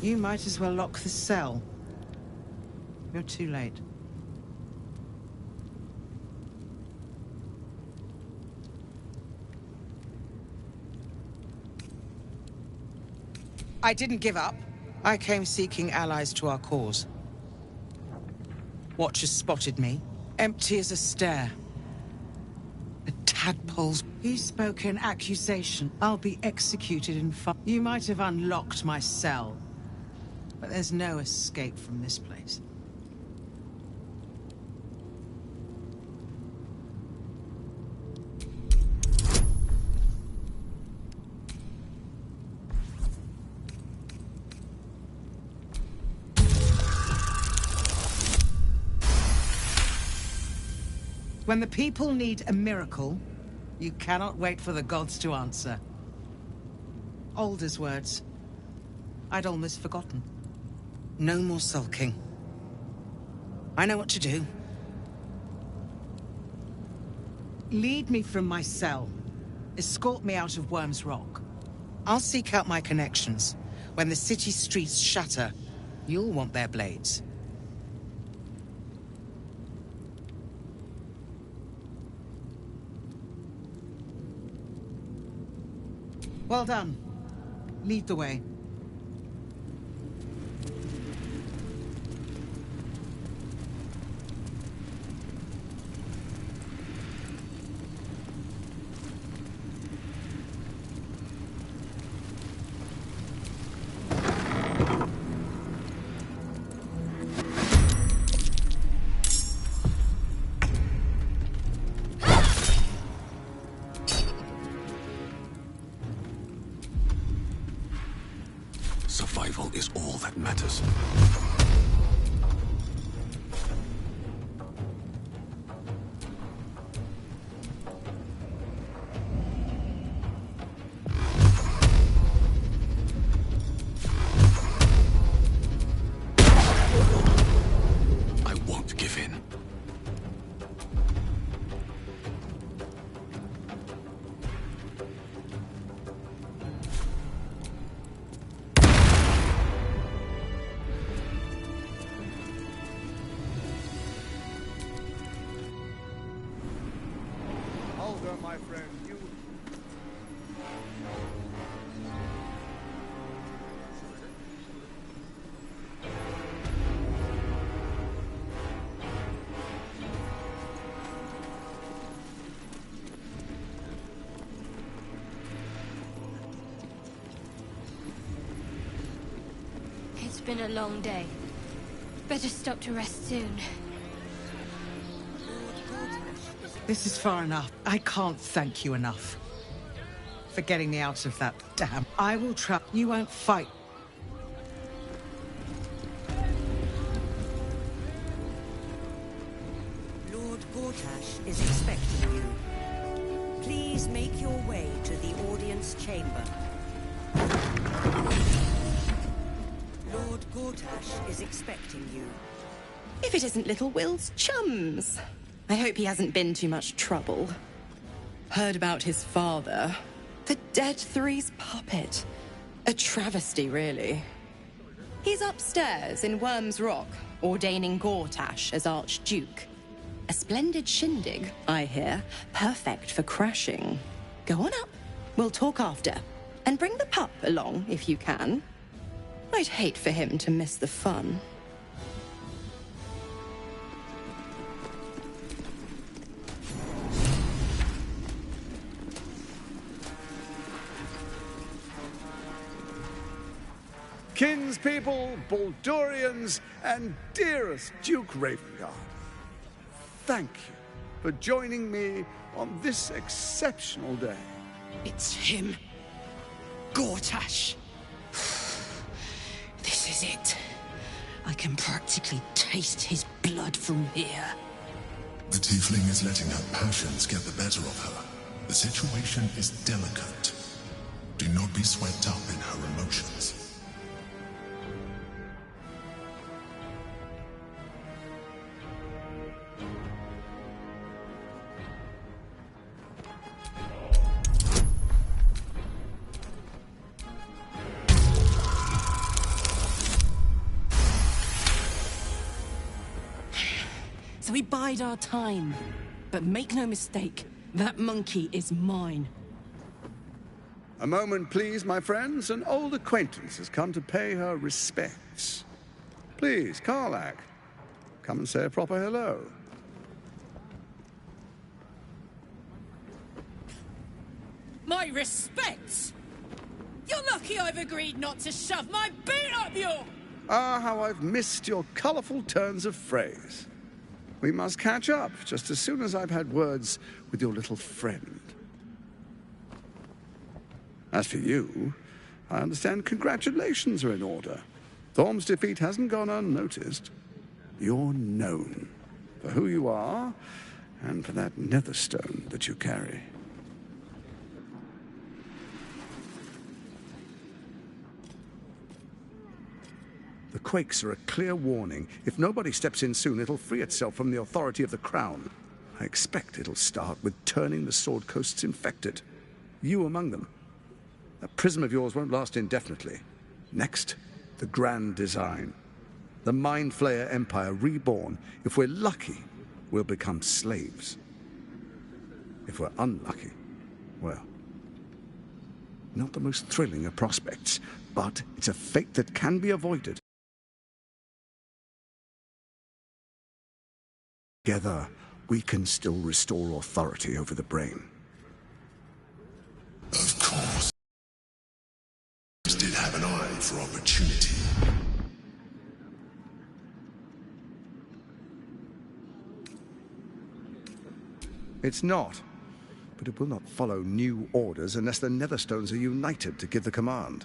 You might as well lock the cell. You're too late. I didn't give up. I came seeking allies to our cause. Watchers spotted me, empty as a stare. The tadpoles. He spoke an accusation. I'll be executed in fire. You might have unlocked my cell, but there's no escape from this place. When the people need a miracle, you cannot wait for the gods to answer. Alder's words. I'd almost forgotten. No more sulking. I know what to do. Lead me from my cell. Escort me out of Worm's Rock. I'll seek out my connections. When the city streets shatter, you'll want their blades. Well done. Lead the way. Survival is all that matters. I won't give in. My friend, you... It's been a long day. Better stop to rest soon. This is far enough. I can't thank you enough for getting me out of that dam. I will try. You won't fight. Lord Gortash is expecting you. Please make your way to the audience chamber. Lord Gortash is expecting you. If it isn't little Will's chums. I hope he hasn't been too much trouble. Heard about his father. The Dead Three's puppet. A travesty, really. He's upstairs in Worm's Rock, ordaining Gortash as Archduke. A splendid shindig, I hear. Perfect for crashing. Go on up. We'll talk after. And bring the pup along, if you can. I'd hate for him to miss the fun. Kinspeople, Baldurians, and dearest Duke Ravengard, thank you for joining me on this exceptional day. It's him. Gortash. This is it. I can practically taste his blood from here. The tiefling is letting her passions get the better of her. The situation is delicate. Do not be swept up in her emotions. bide our time. But make no mistake, that monkey is mine. A moment, please, my friends. An old acquaintance has come to pay her respects. Please, Karlach, come and say a proper hello. My respects? You're lucky I've agreed not to shove my boot up your... Ah, how I've missed your colourful turns of phrase. We must catch up just as soon as I've had words with your little friend. As for you, I understand congratulations are in order. Thorm's defeat hasn't gone unnoticed. You're known for who you are and for that netherstone that you carry. The quakes are a clear warning. If nobody steps in soon, it'll free itself from the authority of the Crown. I expect it'll start with turning the Sword Coasts infected. You among them. That prism of yours won't last indefinitely. Next, the grand design. The Mind Flayer Empire reborn. If we're lucky, we'll become slaves. If we're unlucky, well, not the most thrilling of prospects, but it's a fate that can be avoided. Together, we can still restore authority over the brain. Of course. Did have an eye for opportunity. It's not, but it will not follow new orders unless the Netherstones are united to give the command.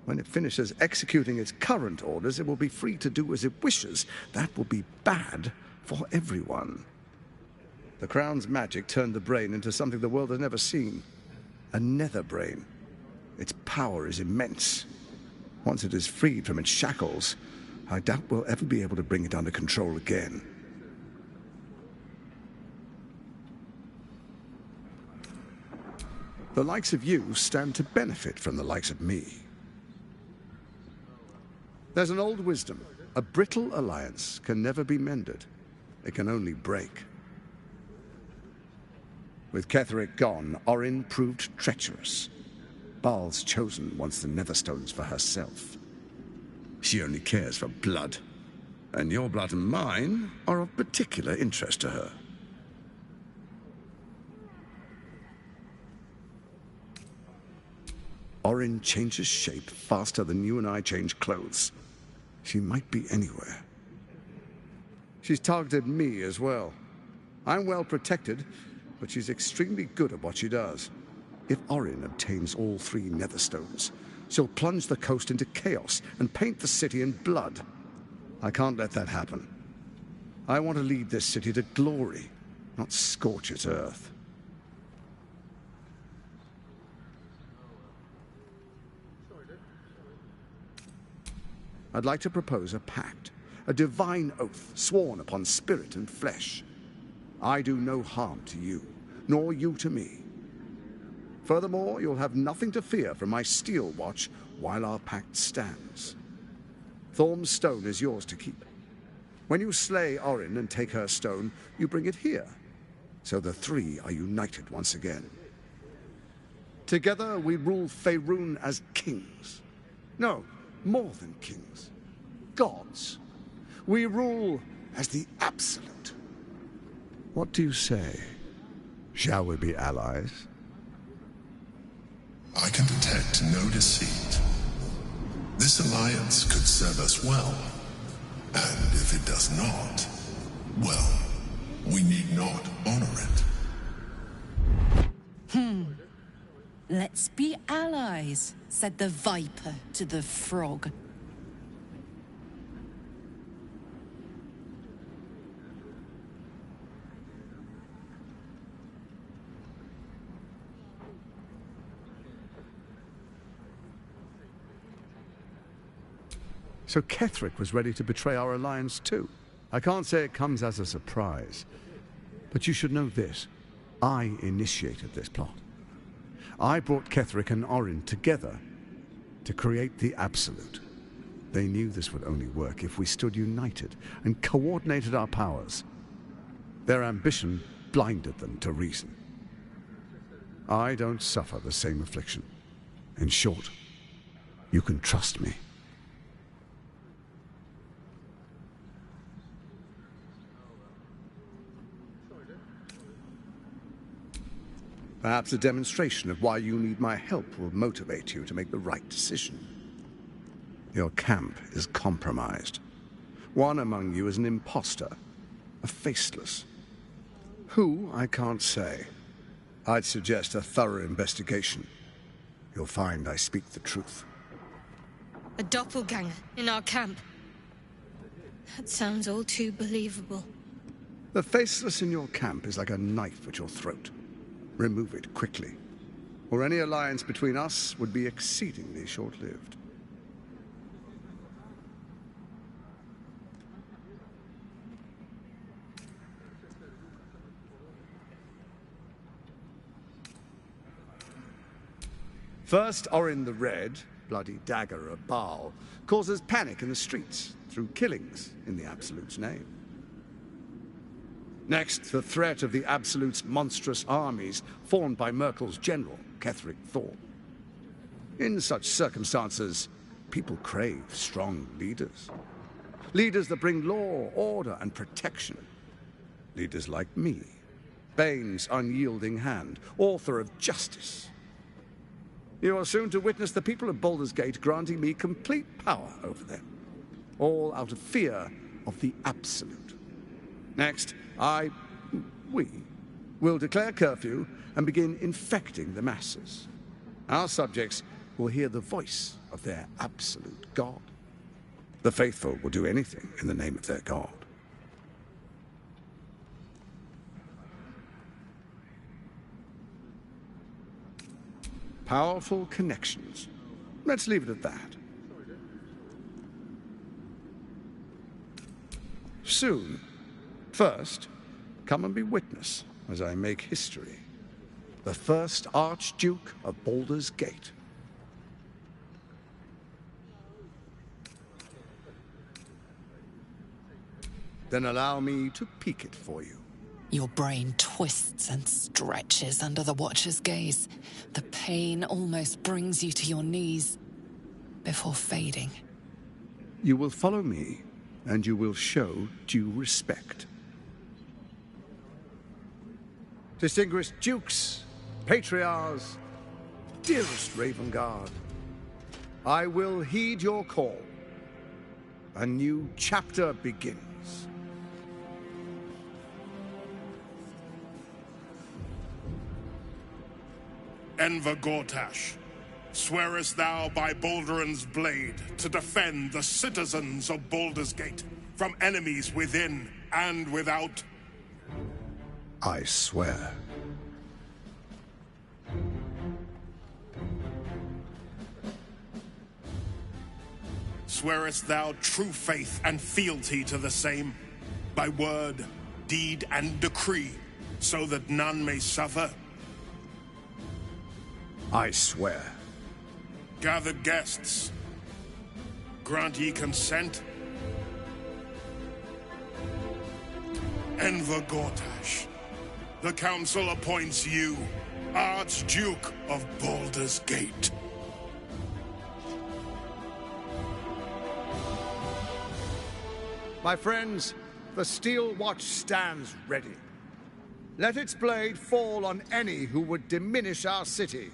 When it finishes executing its current orders, it will be free to do as it wishes. That will be bad for everyone. The Crown's magic turned the brain into something the world has never seen. A nether brain. Its power is immense. Once it is freed from its shackles, I doubt we'll ever be able to bring it under control again. The likes of you stand to benefit from the likes of me. There's an old wisdom. A brittle alliance can never be mended. It can only break. With Ketheric gone, Orin proved treacherous. Baal's chosen wants the Netherstones for herself. She only cares for blood. And your blood and mine are of particular interest to her. Orin changes shape faster than you and I change clothes. She might be anywhere. She's targeted me as well. I'm well protected, but she's extremely good at what she does. If Orin obtains all 3 Netherstones, she'll plunge the coast into chaos and paint the city in blood. I can't let that happen. I want to lead this city to glory, not scorch its earth. I'd like to propose a pact, a divine oath sworn upon spirit and flesh. I do no harm to you, nor you to me. Furthermore, you'll have nothing to fear from my steel watch while our pact stands. Thorm's stone is yours to keep. When you slay Orin and take her stone, you bring it here, so the 3 are united once again. Together we rule Faerun as kings. No, more than kings. Gods. We rule as the Absolute. What do you say? Shall we be allies? I can detect no deceit. This alliance could serve us well. And if it does not, well, we need not honor it. Let's be allies, said the viper to the frog. So Ketheric was ready to betray our alliance too. I can't say it comes as a surprise. But you should know this. I initiated this plot. I brought Ketheric and Orin together to create the Absolute. They knew this would only work if we stood united and coordinated our powers. Their ambition blinded them to reason. I don't suffer the same affliction. In short, you can trust me. Perhaps a demonstration of why you need my help will motivate you to make the right decision. Your camp is compromised. One among you is an imposter, a faceless. Who, I can't say. I'd suggest a thorough investigation. You'll find I speak the truth. A doppelganger in our camp. That sounds all too believable. The faceless in your camp is like a knife at your throat. Remove it quickly, or any alliance between us would be exceedingly short-lived. First Orin the Red, bloody dagger of Baal, causes panic in the streets through killings in the Absolute's name. Next, the threat of the Absolute's monstrous armies formed by Merkel's general, Ketheric Thorn. In such circumstances, people crave strong leaders. Leaders that bring law, order, and protection. Leaders like me, Bane's unyielding hand, author of justice. You are soon to witness the people of Baldur's Gate granting me complete power over them, all out of fear of the Absolute. Next, we will declare curfew and begin infecting the masses. Our subjects will hear the voice of their absolute God. The faithful will do anything in the name of their God. Powerful connections. Let's leave it at that. Soon. First, come and be witness as I make history. The first Archduke of Baldur's Gate. Then allow me to peek it for you. Your brain twists and stretches under the Watcher's gaze. The pain almost brings you to your knees before fading. You will follow me, and you will show due respect. Distinguished dukes, patriarchs, dearest Ravengard, I will heed your call. A new chapter begins. Enver Gortash, swearest thou by Balduran's blade to defend the citizens of Baldur's Gate from enemies within and without? I swear. Swearest thou true faith and fealty to the same, by word, deed, and decree, so that none may suffer? I swear. Gathered guests, grant ye consent? Enver Gortash, the Council appoints you Archduke of Baldur's Gate. My friends, the Steel Watch stands ready. Let its blade fall on any who would diminish our city.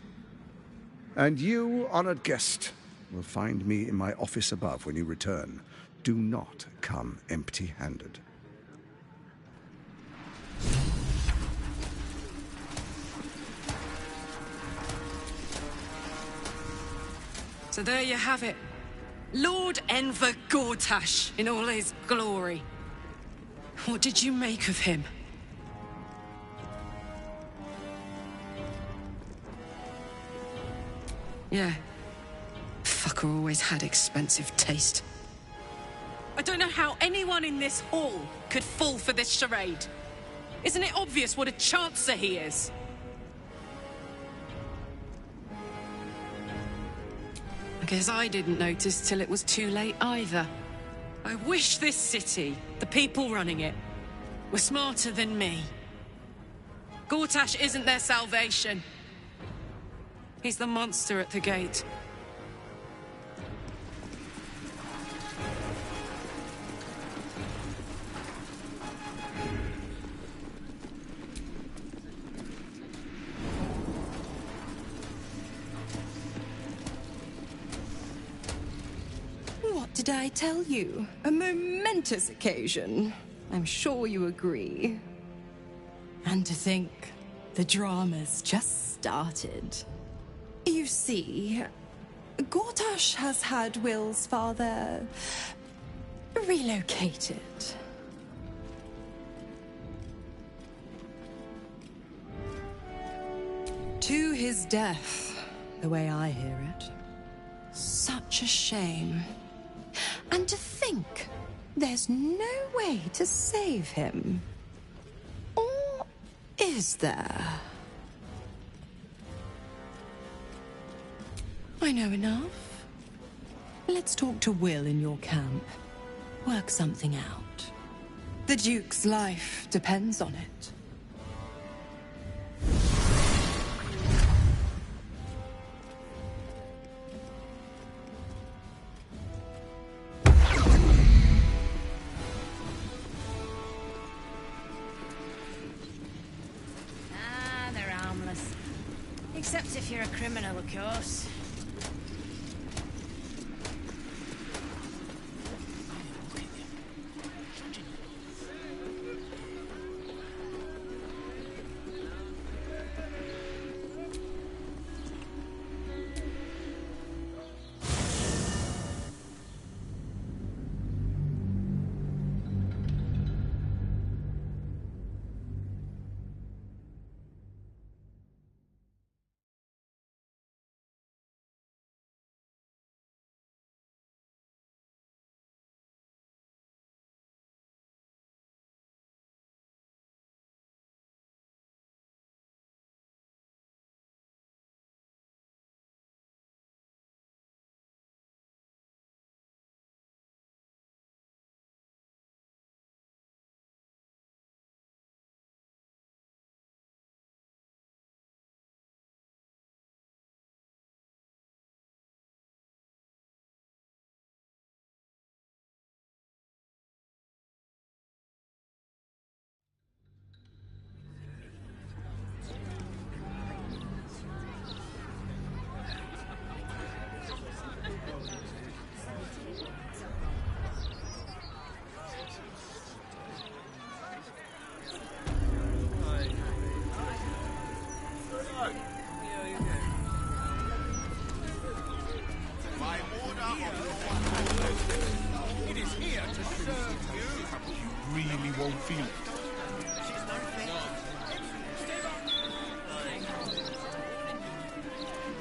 And you, honored guest, will find me in my office above when you return. Do not come empty-handed. So there you have it. Lord Enver Gortash in all his glory. What did you make of him? Yeah. Fucker always had expensive taste. I don't know how anyone in this hall could fall for this charade. Isn't it obvious what a chancer he is? I guess I didn't notice till it was too late either. I wish this city, the people running it, were smarter than me. Gortash isn't their salvation. He's the monster at the gate. What did I tell you? A momentous occasion. I'm sure you agree. And to think, the drama's just started. You see, Gortash has had Will's father relocated. To his death, the way I hear it. Such a shame. And to think, there's no way to save him. Or is there? I know enough. Let's talk to Will in your camp. Work something out. The Duke's life depends on it. They're harmless. Except if you're a criminal, of course. It is here to serve you. You really won't feel it.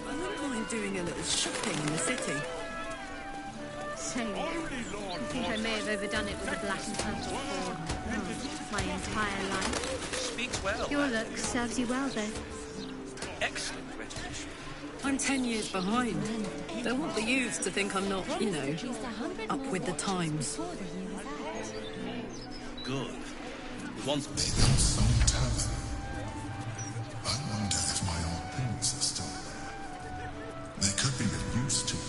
I wouldn't mind doing a little shopping in the city. So, I think I may have overdone it with a black and purple for my entire life. Speaks well. Your look serves you well, though. Excellent resolution. I'm 10 years behind. Don't want the youths to think I'm not, you know, up with the times. Good. Once Some tavern. I wonder if my old things are still there. They could be of use to you.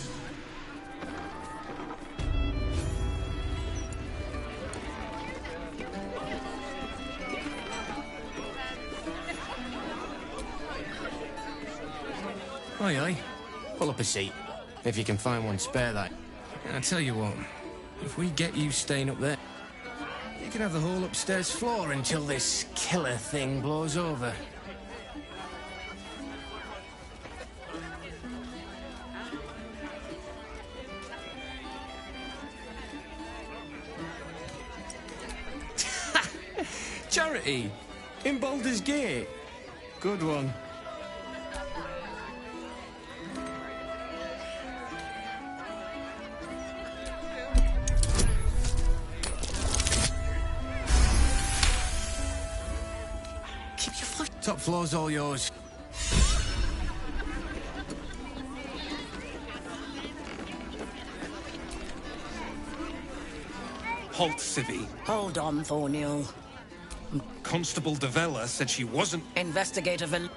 Aye, aye. Pull up a seat. If you can find one, spare that. And I tell you what, if we get you staying up there, you can have the whole upstairs floor until this killer thing blows over. Charity! In Baldur's Gate. Good one. Top floor's all yours. Halt, Civvy. Hold on, Thornhill. Constable Devella said she wasn't... Investigator Vel...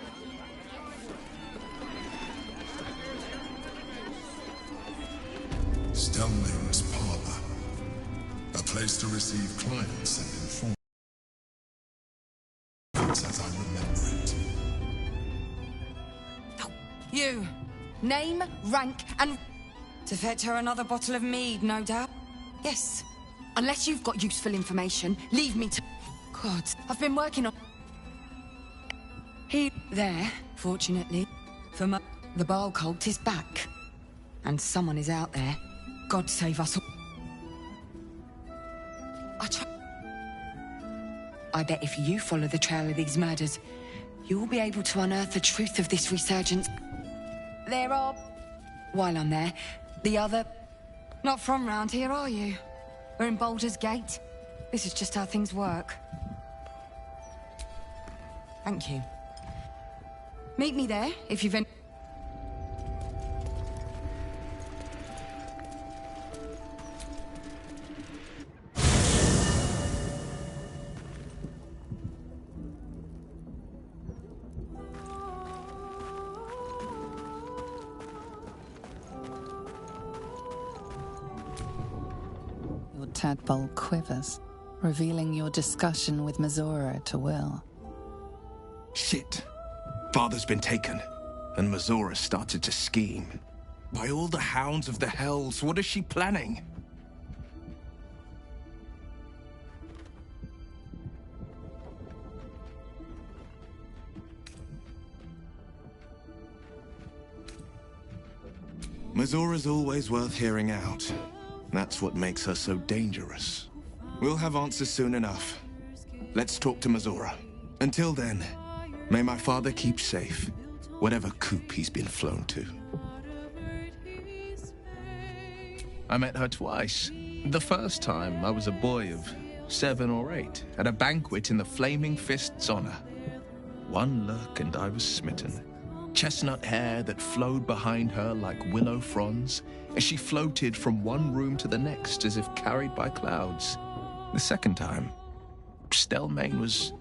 Stelmane's parlor. A place to receive clients and inform as I remember it. You. Name, rank, and... To fetch her another bottle of mead, no doubt? Yes. Unless you've got useful information, leave me to... God, I've been working on... He... There, fortunately. For my... The Baal cult is back. And someone is out there. God save us all. I bet if you follow the trail of these murders, you will be able to unearth the truth of this resurgence. There are... While I'm there, the other... Not from round here, are you? We're in Baldur's Gate. This is just how things work. Thank you. Meet me there, if you've any... Your tadpole quivers, revealing your discussion with Mazora to Will. Shit. Father's been taken, and Mazora started to scheme. By all the hounds of the hells, what is she planning? Mazora's always worth hearing out. That's what makes her so dangerous. We'll have answers soon enough. Let's talk to Mazora. Until then, may my father keep safe, whatever coop he's been flown to. I met her twice. The first time, I was a boy of 7 or 8, at a banquet in the Flaming Fist's honor. One look and I was smitten. Chestnut hair that flowed behind her like willow fronds, as she floated from one room to the next as if carried by clouds. The second time, Stelmane was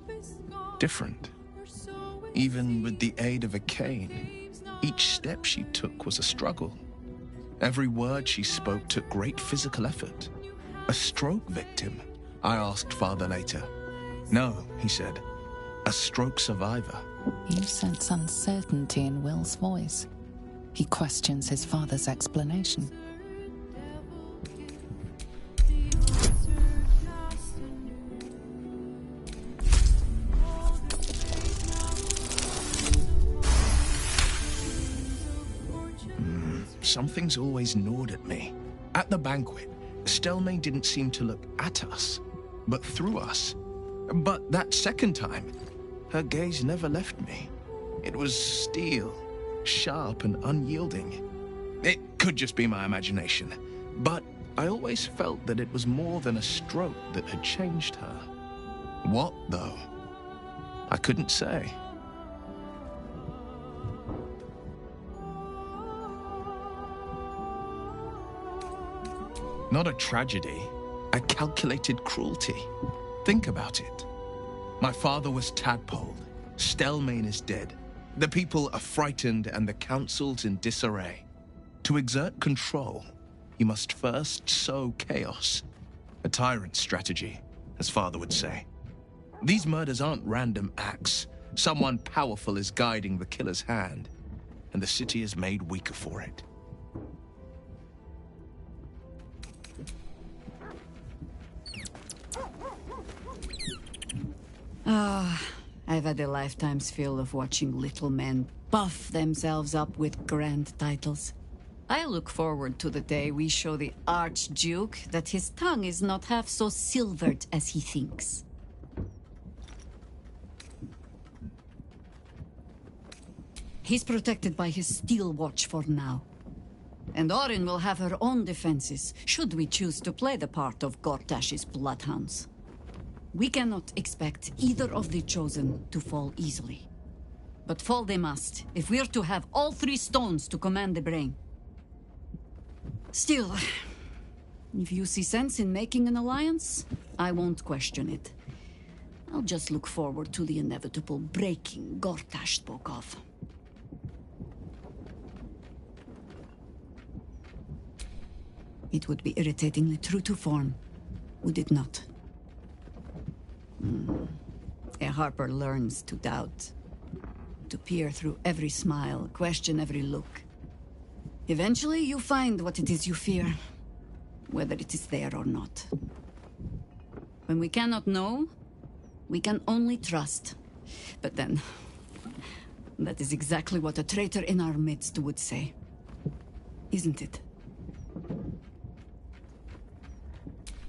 different. Even with the aid of a cane, each step she took was a struggle. Every word she spoke took great physical effort. A stroke victim? I asked Father later. No, he said. A stroke survivor. You sense uncertainty in Will's voice. He questions his father's explanation. Something's always gnawed at me. At the banquet, Stelmane didn't seem to look at us, but through us. But that second time, her gaze never left me. It was steel, sharp and unyielding. It could just be my imagination, but I always felt that it was more than a stroke that had changed her. What, though? I couldn't say. Not a tragedy, a calculated cruelty. Think about it. My father was tadpoled. Stelmane is dead. The people are frightened and the council's in disarray. To exert control, you must first sow chaos. A tyrant's strategy, as father would say. These murders aren't random acts. Someone powerful is guiding the killer's hand, and the city is made weaker for it. I've had a lifetime's fill of watching little men buff themselves up with grand titles. I look forward to the day we show the Archduke that his tongue is not half so silvered as he thinks. He's protected by his steel watch for now. And Orin will have her own defenses, should we choose to play the part of Gortash's bloodhounds. We cannot expect either of the Chosen to fall easily. But fall they must, if we're to have all 3 stones to command the brain. Still, if you see sense in making an alliance, I won't question it. I'll just look forward to the inevitable breaking Gortash spoke of. It would be irritatingly true to form, would it not? A Harper learns to doubt, to peer through every smile, question every look. Eventually, you find what it is you fear, whether it is there or not. When we cannot know, we can only trust. But then, that is exactly what a traitor in our midst would say. Isn't it?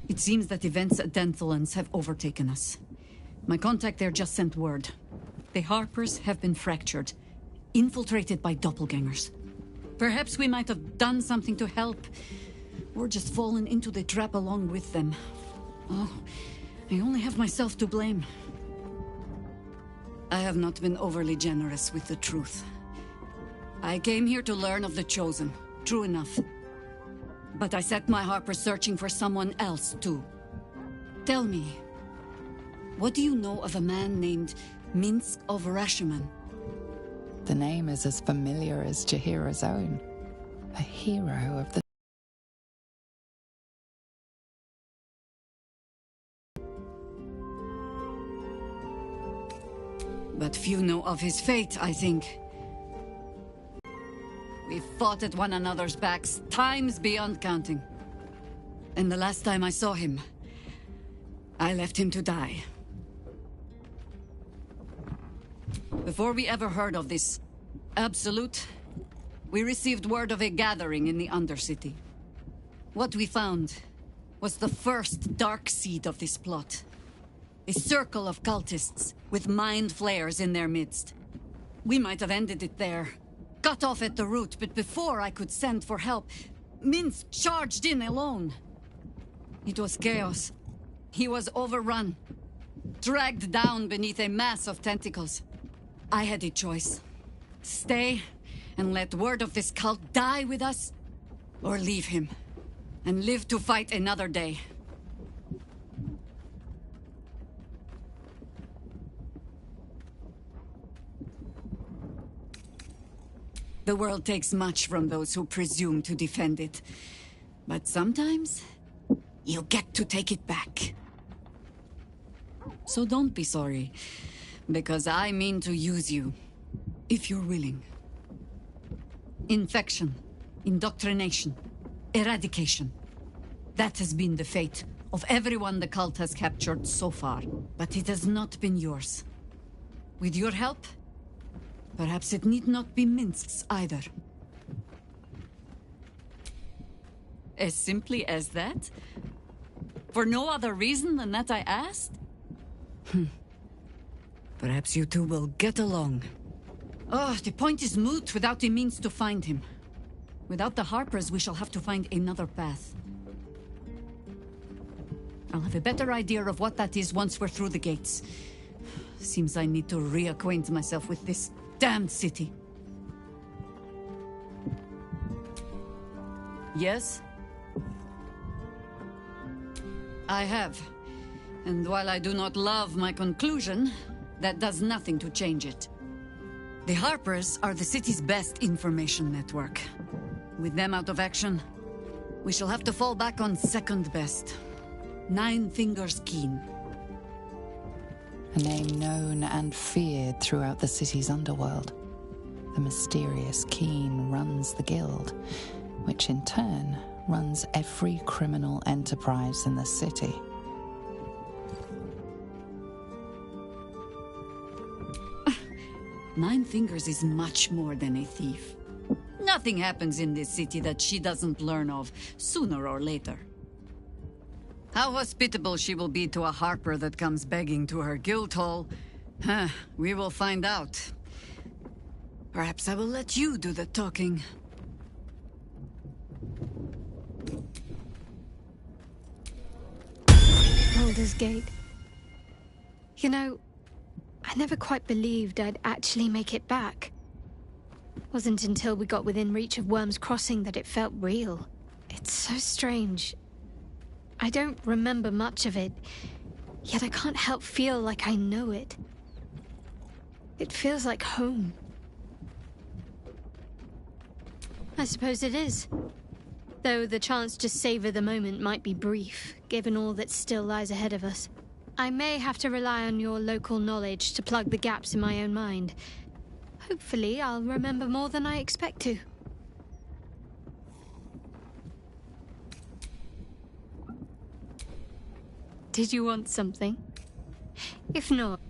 It seems that events at Denthelans have overtaken us. My contact there just sent word. The Harpers have been fractured, infiltrated by doppelgangers. Perhaps we might have done something to help, or just fallen into the trap along with them. Oh, I only have myself to blame. I have not been overly generous with the truth. I came here to learn of the Chosen, true enough. But I set my Harper searching for someone else, too. Tell me, what do you know of a man named Minsk of Rashiman? The name is as familiar as Jahira's own. A hero of the... But few know of his fate, I think. We fought at one another's backs, times beyond counting. And the last time I saw him, I left him to die. Before we ever heard of this Absolute, we received word of a gathering in the Undercity. What we found was the first dark seed of this plot. A circle of cultists with mind flayers in their midst. We might have ended it there, cut off at the root, but before I could send for help, Minsk charged in alone. It was chaos. He was overrun, dragged down beneath a mass of tentacles. I had a choice. Stay and let word of this cult die with us, or leave him and live to fight another day. The world takes much from those who presume to defend it. But sometimes, you get to take it back. So don't be sorry, because I mean to use you, if you're willing. Infection, indoctrination, eradication. That has been the fate of everyone the cult has captured so far. But it has not been yours. With your help, perhaps it need not be Minsk's either. As simply as that? For no other reason than that I asked? Perhaps you two will get along. Oh, the point is moot without the means to find him. Without the Harpers, we shall have to find another path. I'll have a better idea of what that is once we're through the gates. Seems I need to reacquaint myself with this damned city. Yes? I have. And while I do not love my conclusion, that does nothing to change it. The Harpers are the city's best information network. With them out of action, we shall have to fall back on second best. Nine Fingers Keen. A name known and feared throughout the city's underworld. The mysterious Keen runs the guild, which in turn runs every criminal enterprise in the city. Nine Fingers is much more than a thief. Nothing happens in this city that she doesn't learn of sooner or later. How hospitable she will be to a Harper that comes begging to her guild hall, we will find out. Perhaps I will let you do the talking. Baldur's Gate. You know, I never quite believed I'd actually make it back. Wasn't until we got within reach of Worm's Crossing that it felt real. It's so strange. I don't remember much of it. Yet I can't help feel like I know it. It feels like home. I suppose it is. Though the chance to savor the moment might be brief, given all that still lies ahead of us. I may have to rely on your local knowledge to plug the gaps in my own mind. Hopefully, I'll remember more than I expect to. Did you want something? If not...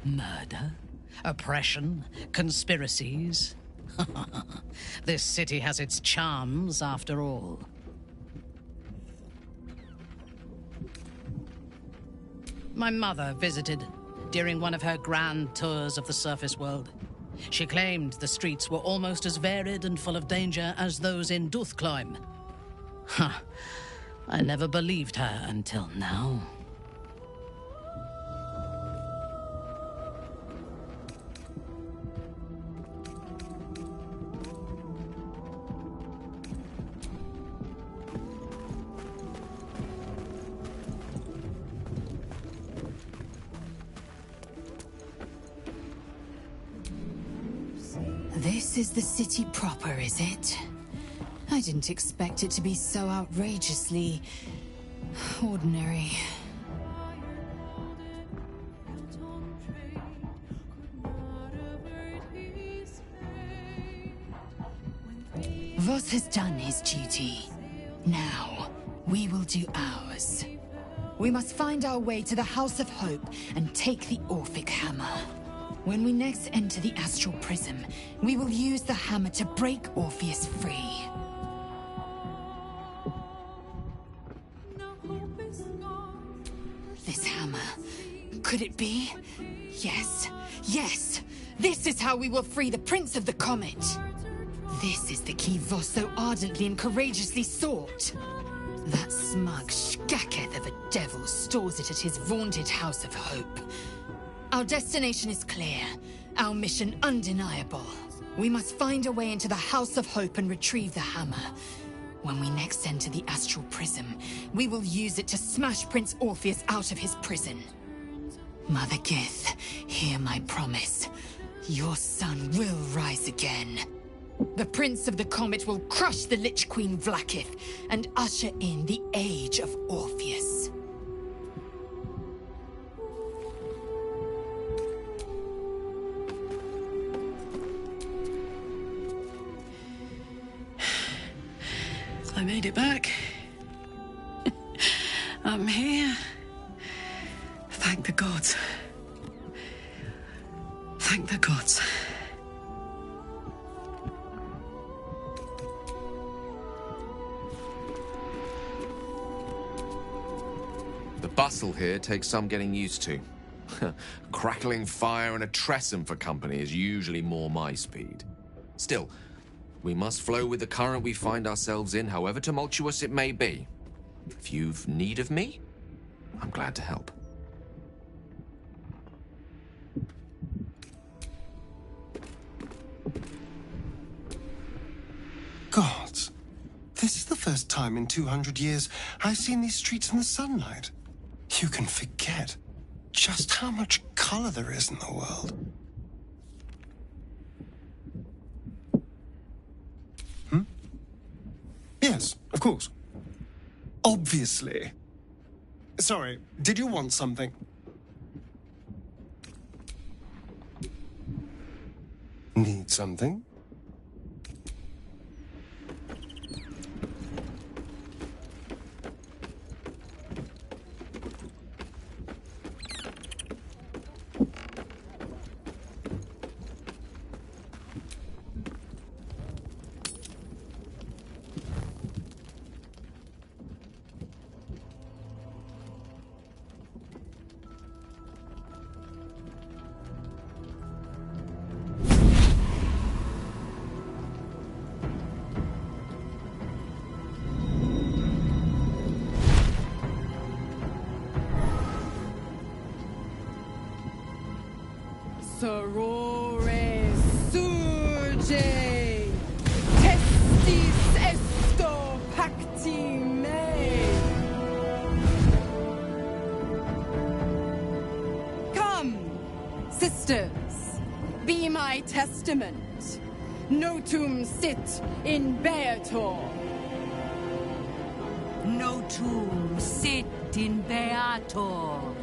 Murder? Oppression? Conspiracies? This city has its charms, after all. My mother visited during one of her grand tours of the surface world. She claimed the streets were almost as varied and full of danger as those in Duthclimb. Huh. I never believed her until now. This is the city proper, is it? I didn't expect it to be so outrageously... ordinary. Voss has done his duty. Now, we will do ours. We must find our way to the House of Hope and take the Orphic Hammer. When we next enter the Astral Prism, we will use the hammer to break Orpheus free. This hammer... could it be? Yes. Yes! This is how we will free the Prince of the Comet! This is the key Voss so ardently and courageously sought. That smug shkaketh of a devil stores it at his vaunted House of Hope. Our destination is clear, our mission undeniable. We must find a way into the House of Hope and retrieve the hammer. When we next enter the Astral Prism, we will use it to smash Prince Orpheus out of his prison. Mother Gith, hear my promise. Your son will rise again. The Prince of the Comet will crush the Lich Queen Vlaakith and usher in the Age of Orpheus. I made it back. I'm here. Thank the gods. Thank the gods. The bustle here takes some getting used to. Crackling fire and a tresson for company is usually more my speed. Still, we must flow with the current we find ourselves in, however tumultuous it may be. If you've need of me, I'm glad to help. Gods, this is the first time in 200 years I've seen these streets in the sunlight. You can forget just how much color there is in the world. Yes, of course. Obviously. Sorry, did you want something? Need something? Sorore surge, testis esto. Sisters, be my testament. Notum sit in Beator. Notum sit in Beator.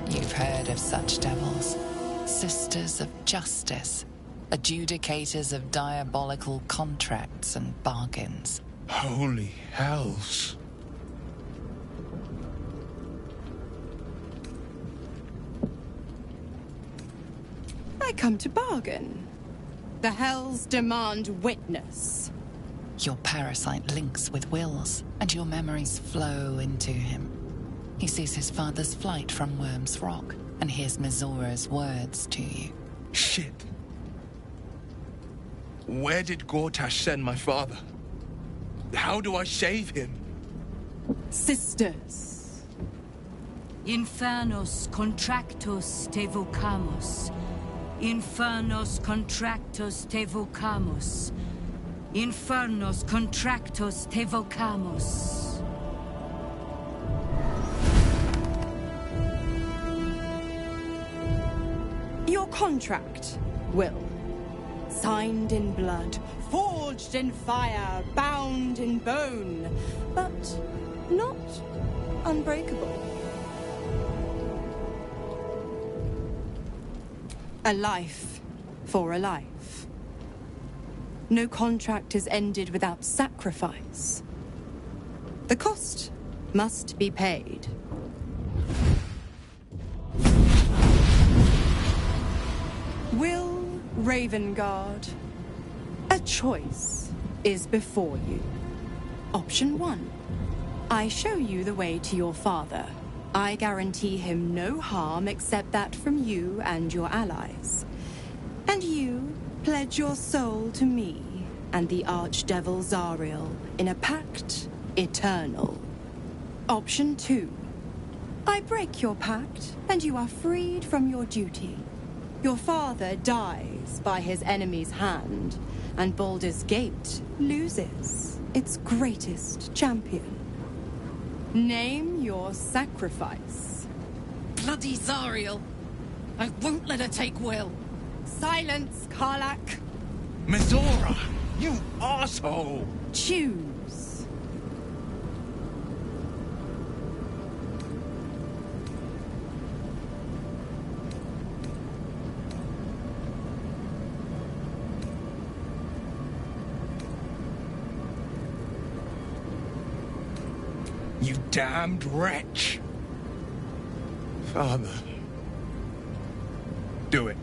You've heard of such devils. Sisters of justice. Adjudicators of diabolical contracts and bargains. Holy hells. I come to bargain. The hells demand witness. Your parasite links with Will's, and your memories flow into him. He sees his father's flight from Worm's Rock, and hears Mizora's words to you. Shit. Where did Gortash send my father? How do I save him? Sisters. Infernos contractus te vocamus. Infernos contractus te vocamus. Infernos contractus te vocamus. Your contract, Will. Signed in blood, forged in fire, bound in bone, but not unbreakable. A life for a life. No contract is ended without sacrifice. The cost must be paid. Will Ravengard, a choice is before you. Option 1. I show you the way to your father. I guarantee him no harm except that from you and your allies. And you pledge your soul to me and the Archdevil Zariel in a pact eternal. Option 2. I break your pact and you are freed from your duty. Your father dies by his enemy's hand, and Baldur's Gate loses its greatest champion. Name your sacrifice. Bloody Zariel! I won't let her take Will. Silence, Karlak. Mizora! You asshole! Choose. You damned wretch! Father. Do it.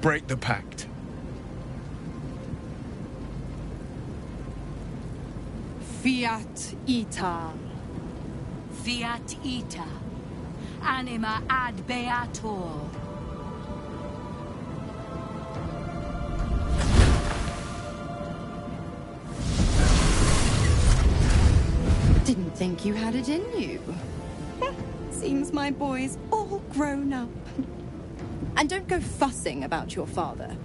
Break the pact. Fiat ita. Fiat ita. Anima ad beator. Didn't think you had it in you. Seems my boy's all grown up. And don't go fussing about your father.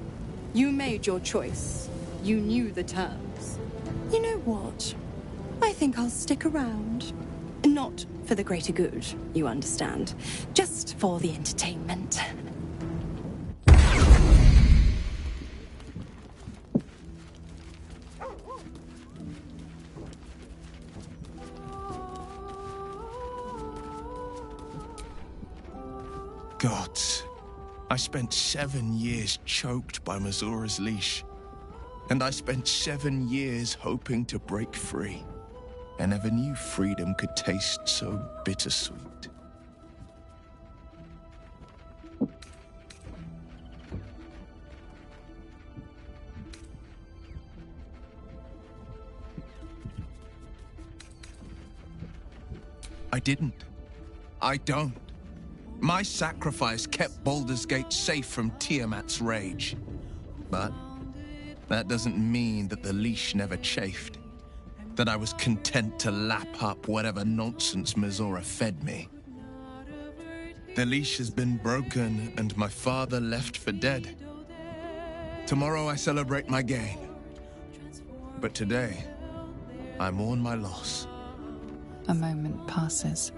You made your choice. You knew the terms. You know what? I think I'll stick around. Not for the greater good, you understand. Just for the entertainment. Gods. I spent 7 years choked by Mizora's leash. And I spent 7 years hoping to break free. I never knew freedom could taste so bittersweet. I didn't. I don't. My sacrifice kept Baldur's Gate safe from Tiamat's rage. But that doesn't mean that the leash never chafed. That I was content to lap up whatever nonsense Mizora fed me. The leash has been broken and my father left for dead. Tomorrow I celebrate my gain. But today, I mourn my loss. A moment passes.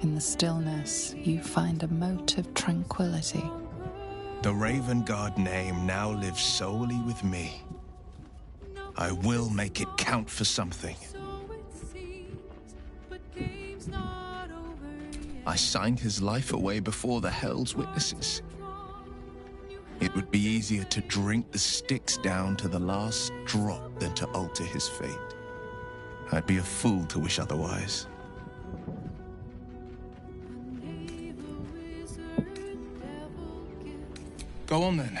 In the stillness, you find a mote of tranquility. The Raven Guard name now lives solely with me. I will make it count for something. I signed his life away before the Hell's Witnesses. It would be easier to drink the Styx down to the last drop than to alter his fate. I'd be a fool to wish otherwise. Go on then.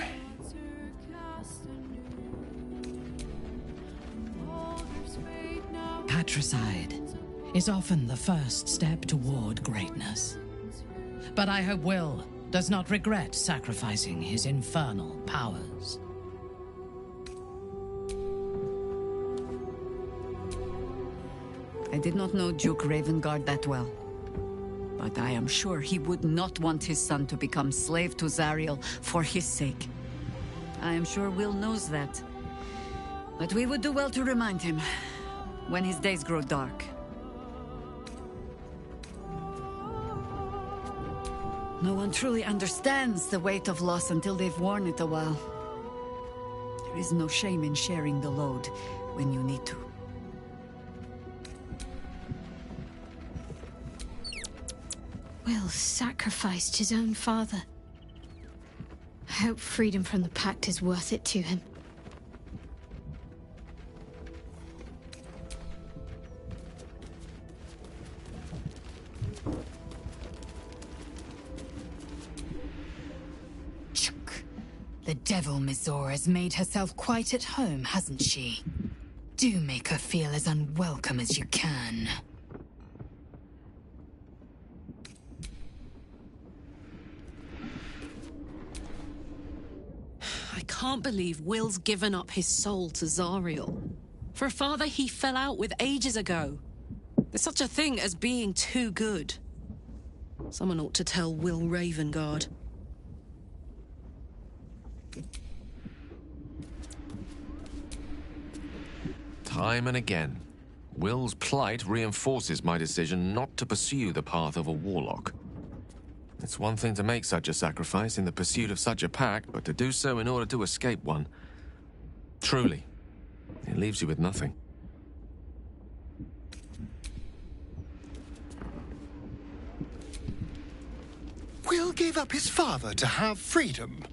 Patricide is often the first step toward greatness. But I hope Will does not regret sacrificing his infernal powers. I did not know Duke Ravengard that well. But I am sure he would not want his son to become slave to Zariel for his sake. I am sure Will knows that. But we would do well to remind him when his days grow dark. No one truly understands the weight of loss until they've worn it a while. There is no shame in sharing the load when you need to. Will sacrificed his own father. I hope freedom from the Pact is worth it to him. The devil Mizora has made herself quite at home, hasn't she? Do make her feel as unwelcome as you can. I can't believe Will's given up his soul to Zariel. For a father he fell out with ages ago. There's such a thing as being too good. Someone ought to tell Will Ravengard. Time and again, Will's plight reinforces my decision not to pursue the path of a warlock. It's one thing to make such a sacrifice in the pursuit of such a pact, but to do so in order to escape one. Truly, it leaves you with nothing. Will gave up his father to have freedom.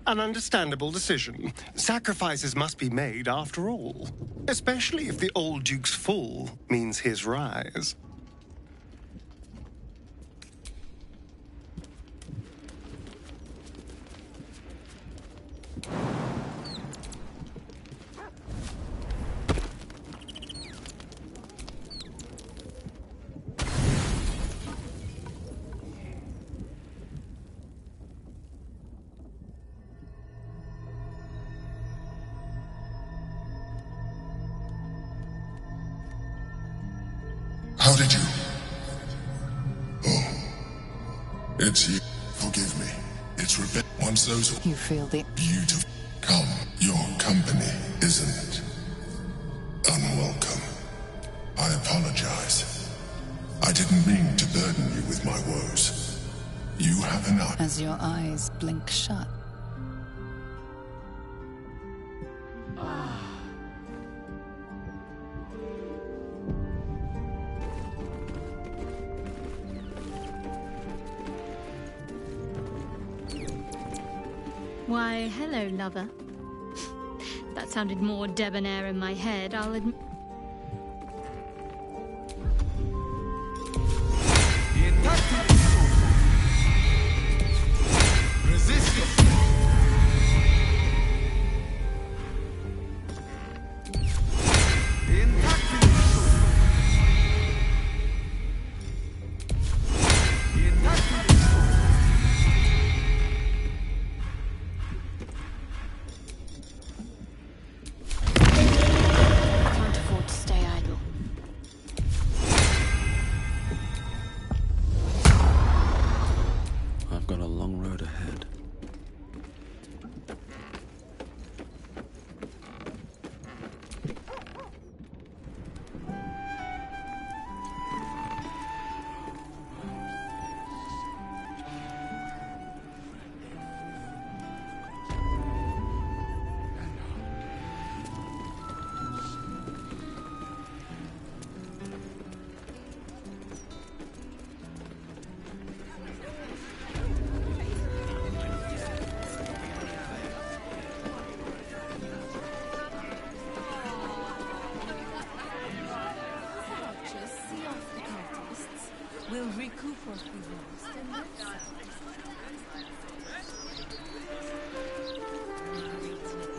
An understandable decision. Sacrifices must be made after all. Especially if the old Duke's fall means his rise. How did you? Oh. It's you. Forgive me. It's rebellion. Once those You feel the beautiful come, your company isn't unwelcome. I apologize. I didn't mean to burden you with my woes. You have enough. as your eyes blink shut. Why, hello, lover. That sounded more debonair in my head, I'll admit. Can't afford to stay idle. I've got a long road ahead.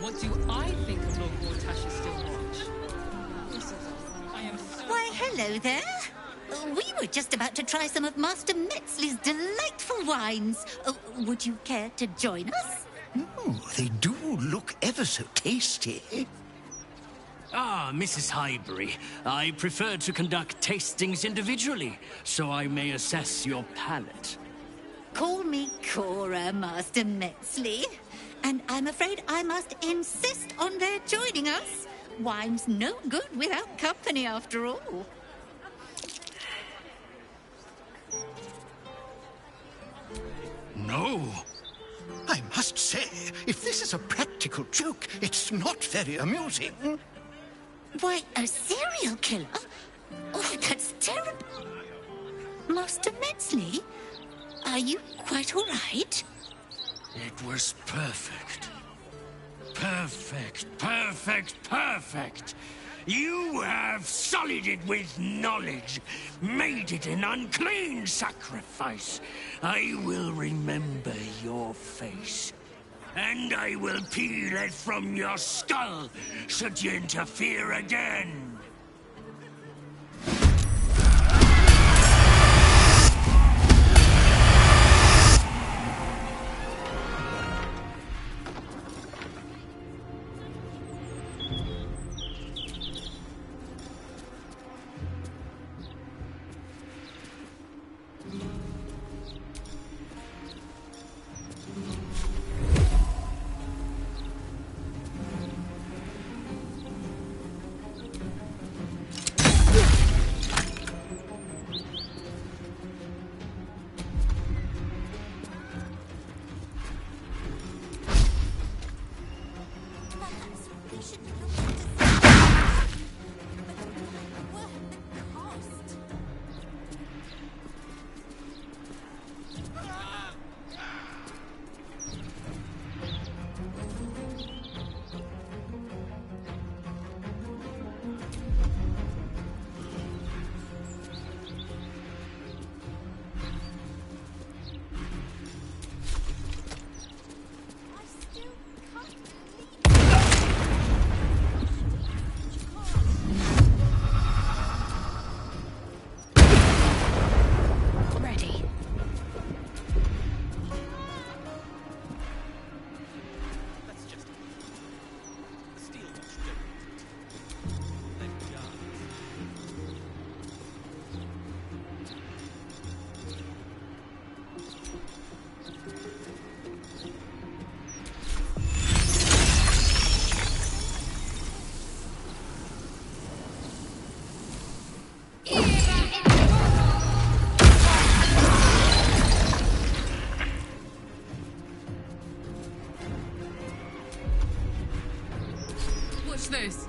What do I think of Lord Gortash's still watch? Why, hello there. We were just about to try some of Master Metzley's delightful wines. Would you care to join us? Oh, they do look ever so tasty. Ah, Mrs. Highbury, I prefer to conduct tastings individually, so I may assess your palate. Call me Cora, Master Metzley. And I'm afraid I must insist on their joining us. Wine's no good without company, after all. No. I must say, if this is a practical joke, it's not very amusing. Why, a serial killer? Oh, that's terrible. Master Metzley, are you quite all right? It was perfect. Perfect, perfect, perfect. You have sullied it with knowledge, made it an unclean sacrifice. I will remember your face, and I will peel it from your skull should you interfere again. Watch this.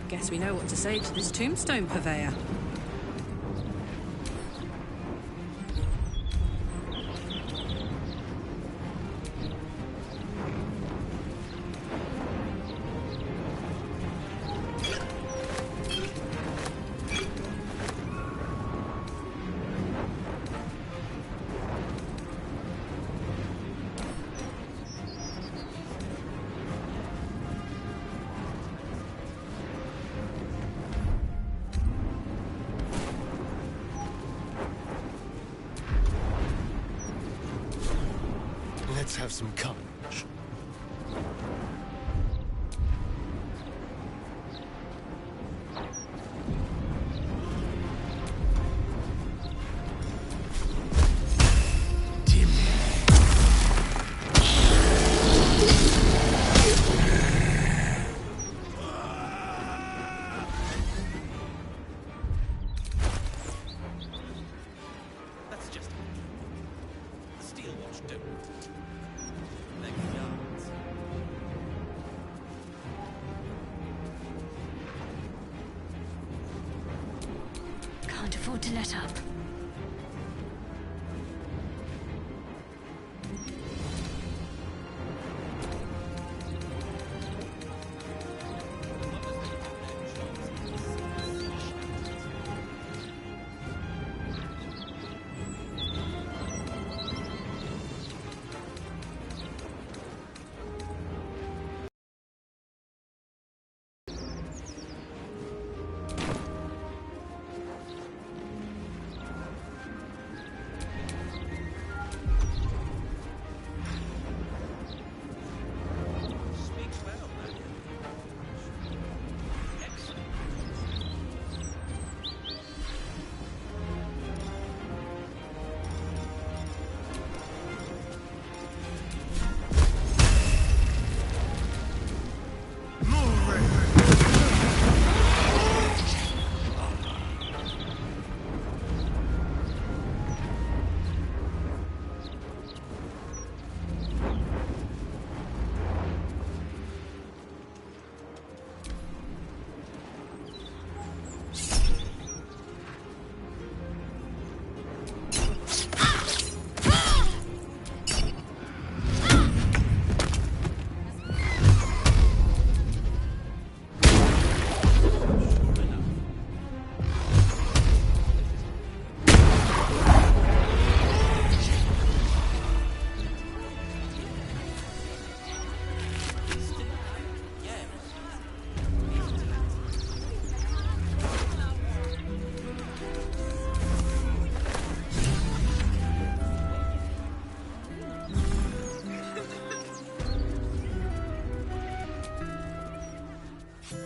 Guess we know what to say to this tombstone purveyor. Let's have some courage. can't afford to let up.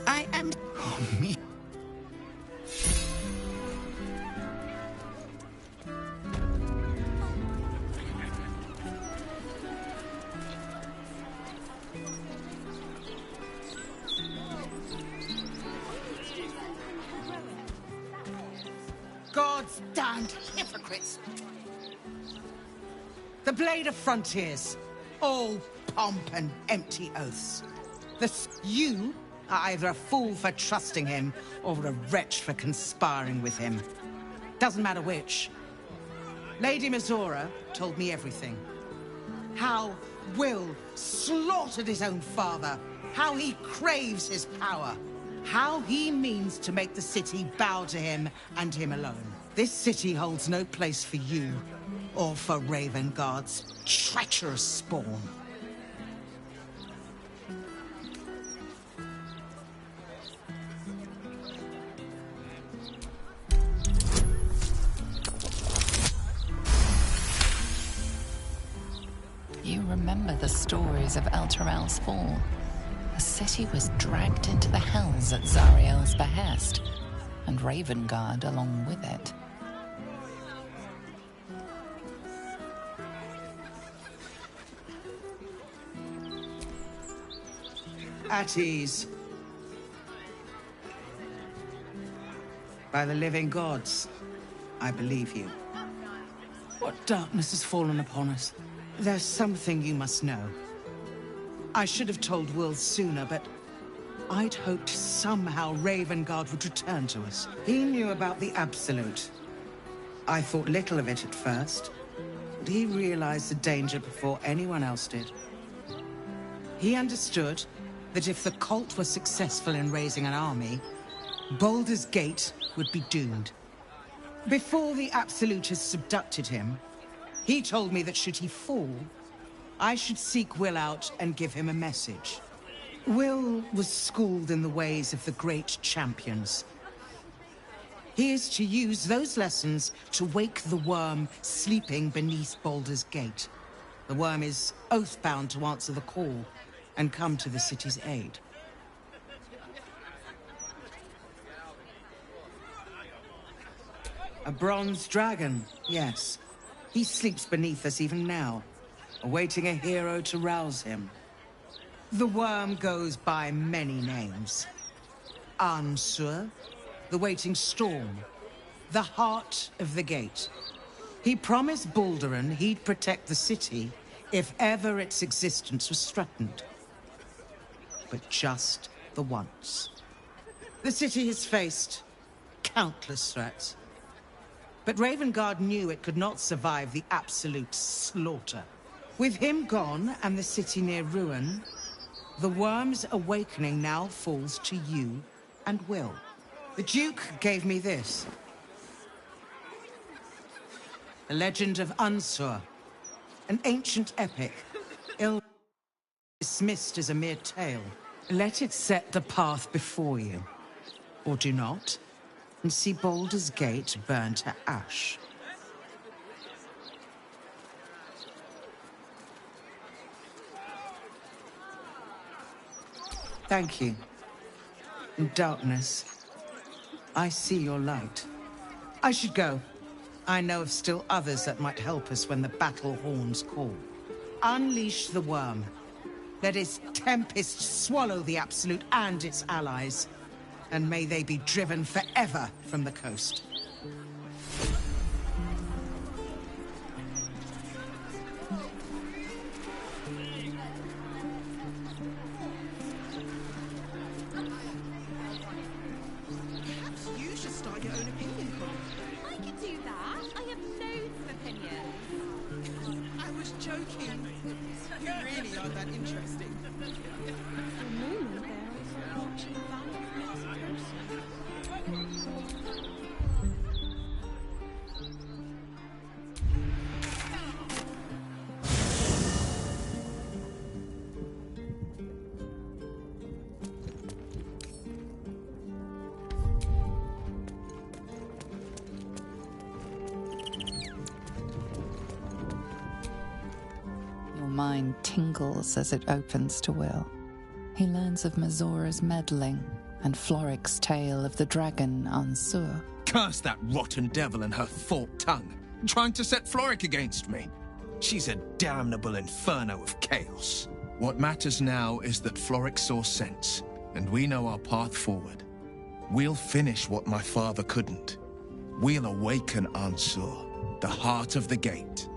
I am... Oh, me. God's damned hypocrites! The Blade of Frontiers. All pomp and empty oaths. You are either a fool for trusting him, or a wretch for conspiring with him. Doesn't matter which. Lady Mizora told me everything. How Will slaughtered his own father. How he craves his power. How he means to make the city bow to him and him alone. This city holds no place for you, or for Ravengard's treacherous spawn. You remember the stories of Elturel's fall. The city was dragged into the hells at Zariel's behest, and Ravengard along with it. At ease. By the living gods, I believe you. What darkness has fallen upon us? There's something you must know. I should have told Will sooner, but I'd hoped somehow Ravengard would return to us. He knew about the Absolute. I thought little of it at first, but he realized the danger before anyone else did. He understood that if the cult were successful in raising an army, Baldur's Gate would be doomed. Before the Absolutists subducted him, he told me that should he fall, I should seek Will out and give him a message. Will was schooled in the ways of the great champions. He is to use those lessons to wake the worm sleeping beneath Baldur's Gate. The worm is oath-bound to answer the call and come to the city's aid. A bronze dragon, yes. He sleeps beneath us even now, awaiting a hero to rouse him. The worm goes by many names. Ansur, the waiting storm, the heart of the gate. He promised Balduran he'd protect the city if ever its existence was threatened. But just the once. The city has faced countless threats. But Ravengard knew it could not survive the absolute slaughter. With him gone and the city near ruin, the worm's awakening now falls to you and Will. The Duke gave me this. The Legend of Unsur, an ancient epic, dismissed as a mere tale. Let it set the path before you, or do not, and see Baldur's Gate burn to ash. Thank you. In darkness, I see your light. I should go. I know of still others that might help us when the battle horns call. Unleash the worm. Let its tempest swallow the Absolute and its allies. And may they be driven forever from the coast. You should start your own opinion column. I could do that. I have loads of opinions. I was joking. You really are that interesting. Your mind tingles as it opens to Will. He learns of Mazora's meddling and Floric's tale of the dragon Ansur. Curse that rotten devil and her forked tongue, trying to set Floric against me. She's a damnable inferno of chaos. What matters now is that Floric saw sense, and we know our path forward. We'll finish what my father couldn't. We'll awaken Ansur, the heart of the gate.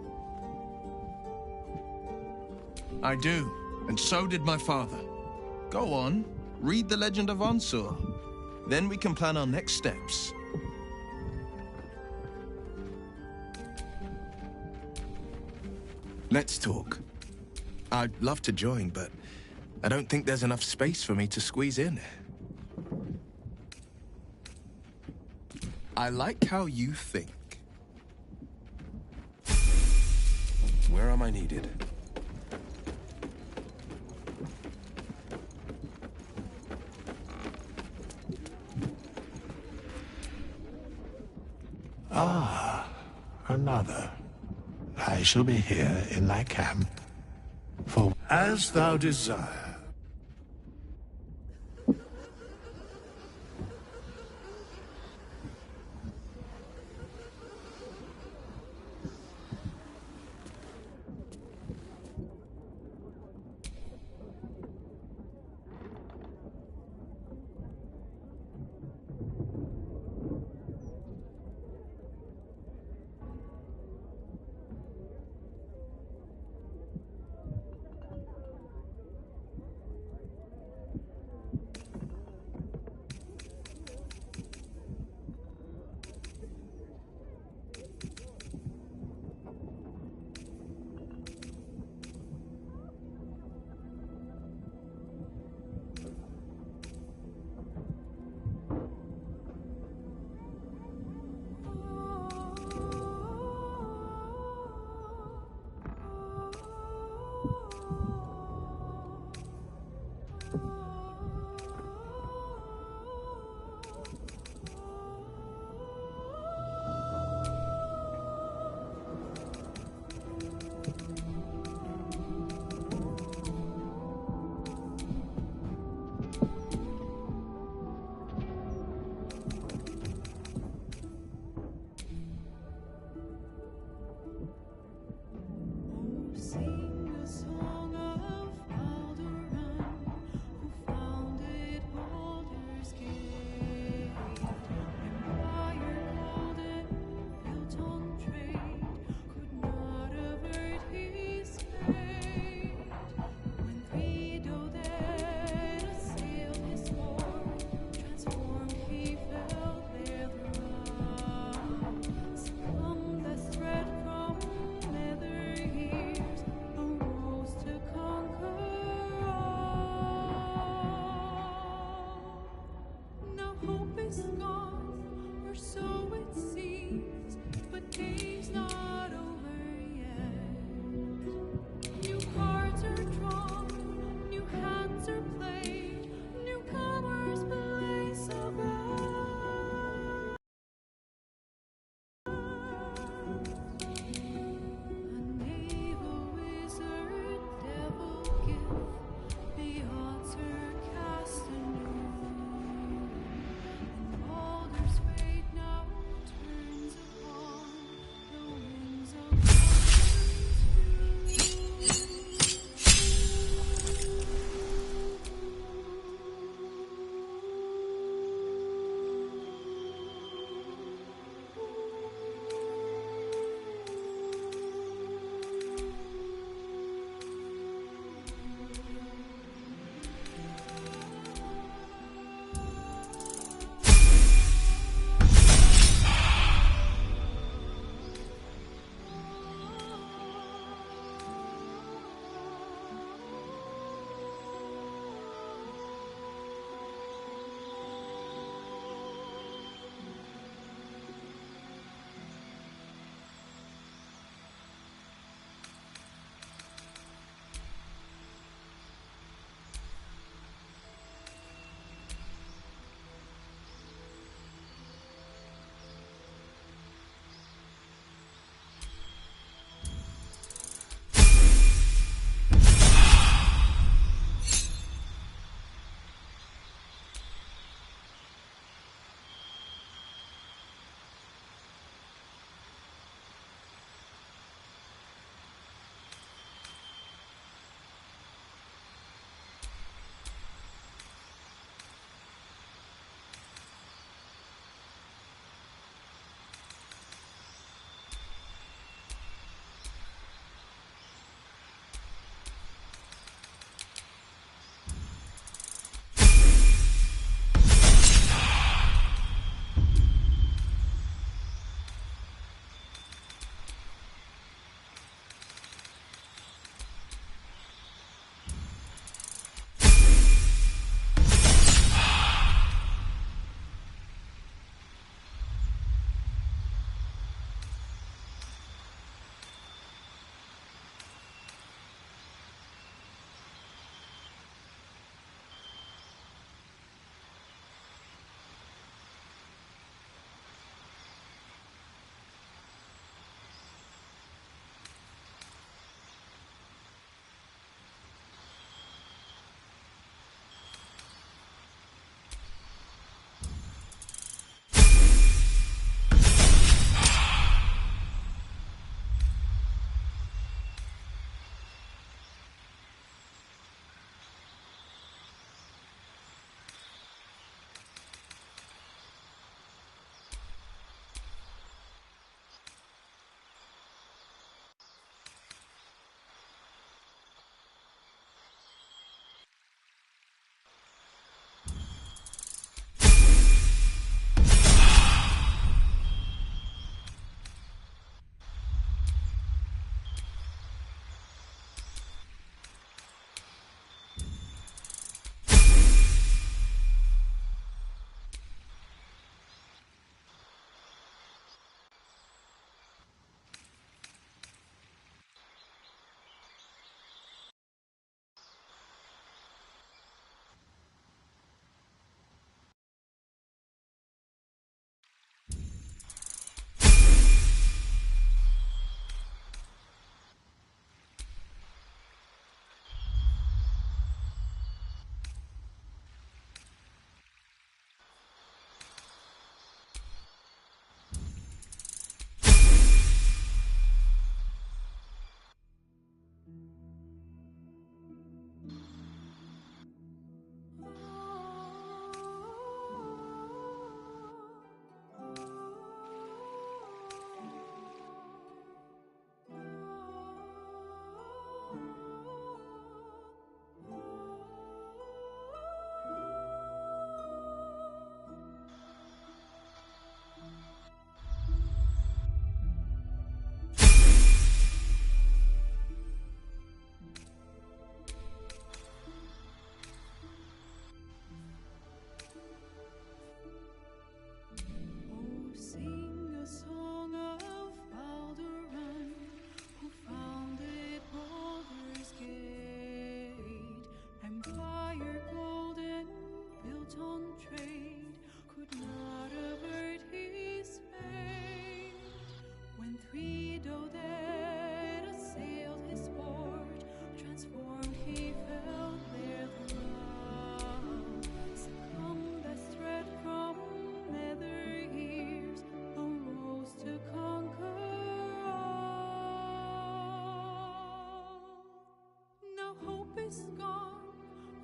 I do, and so did my father. Go on, read the legend of Ansur. Then we can plan our next steps. Let's talk. I'd love to join, but I don't think there's enough space for me to squeeze in. I like how you think. Where am I needed? Ah, another. I shall be here in thy camp, for as thou desire. or so it seems, but game's not over yet. New cards are drawn, new hands are played, newcomers play so well. A naval wizard, devil gift, the odds are cast anew. And Baldur's fate now turns upon the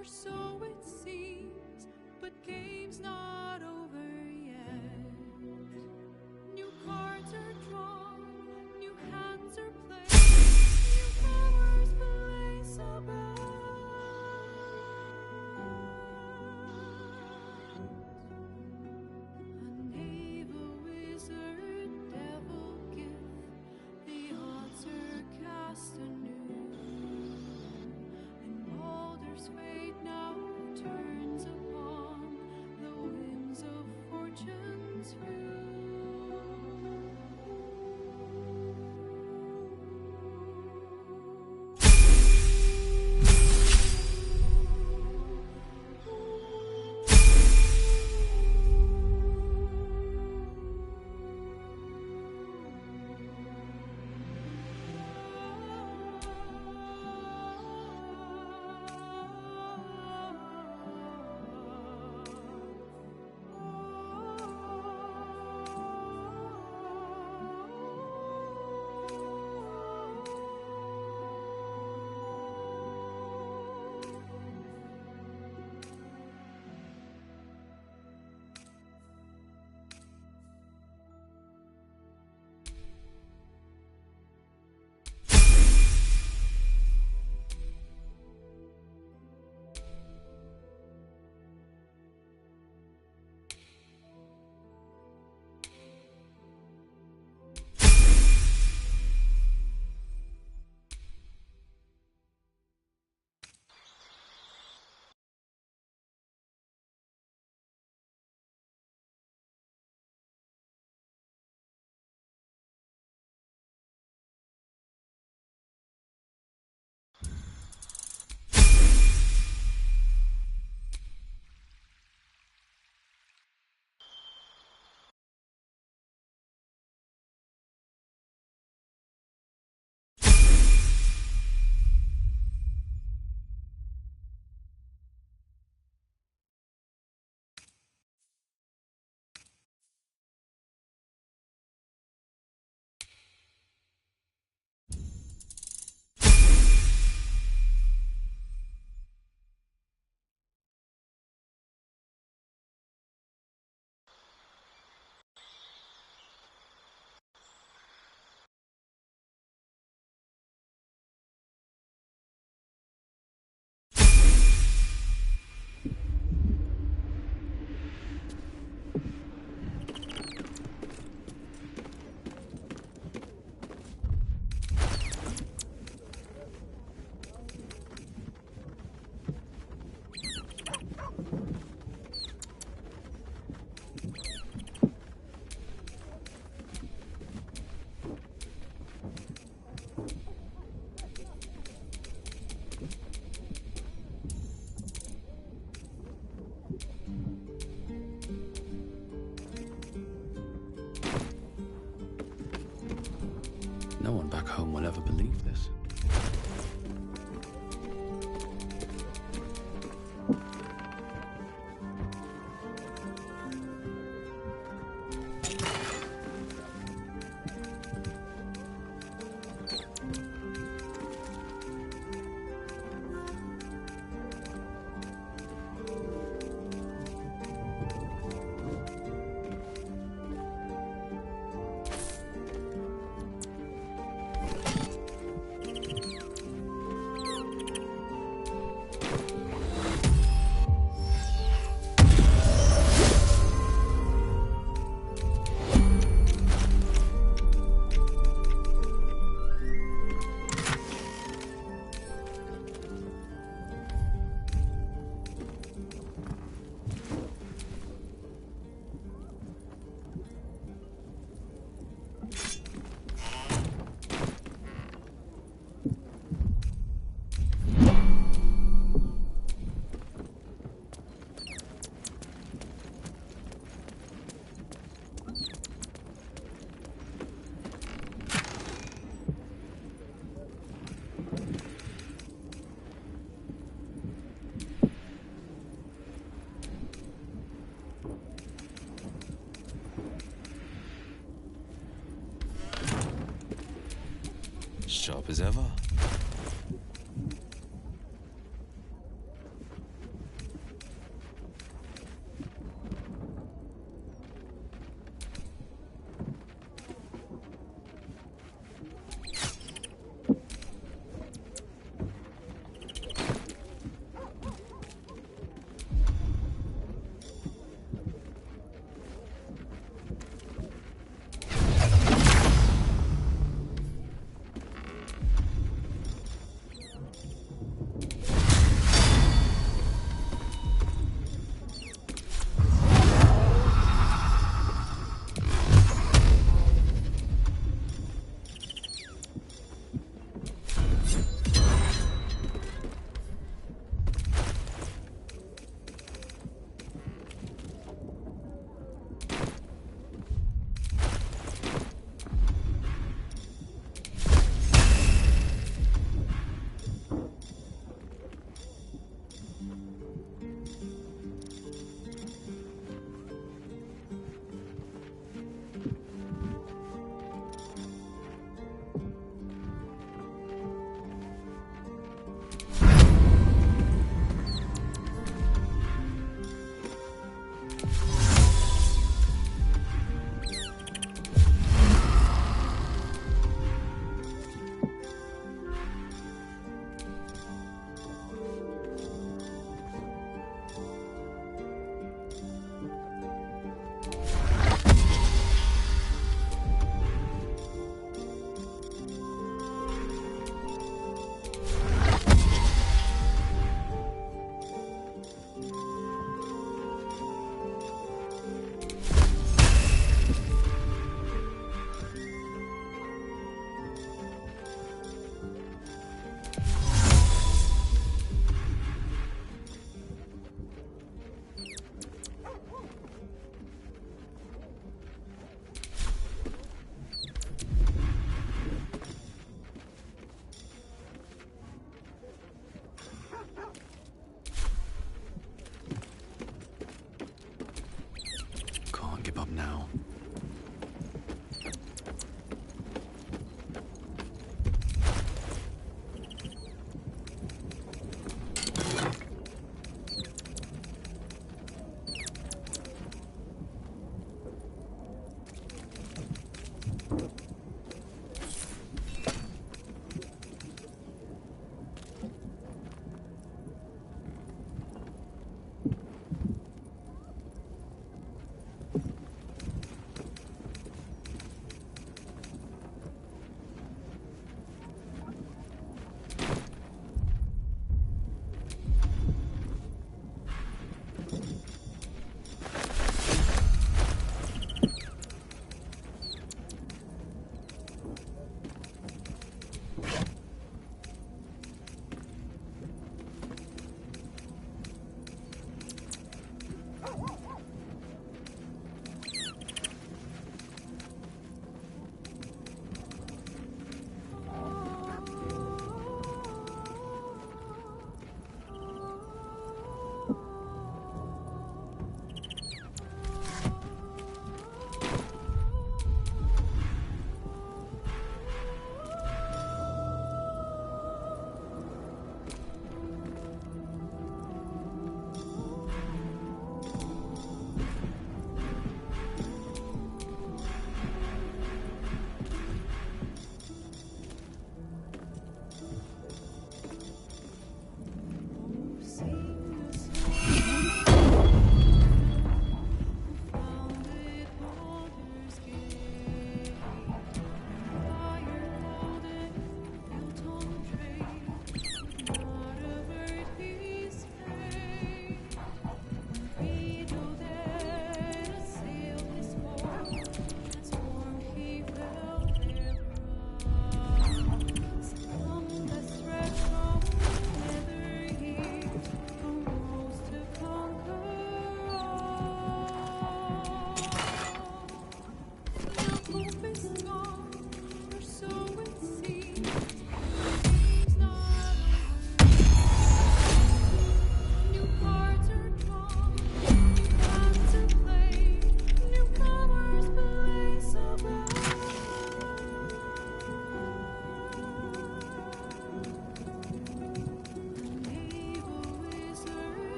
or so it seems, but game's not over yet. New cards are drawn, new hands are played, new flowers place about. A knave, a wizard, devil gift, the odds are cast anew, and Baldur's fate now turns upon the winds of fortune's view. No one back home will ever believe this. Sharp as ever.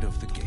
of the gate.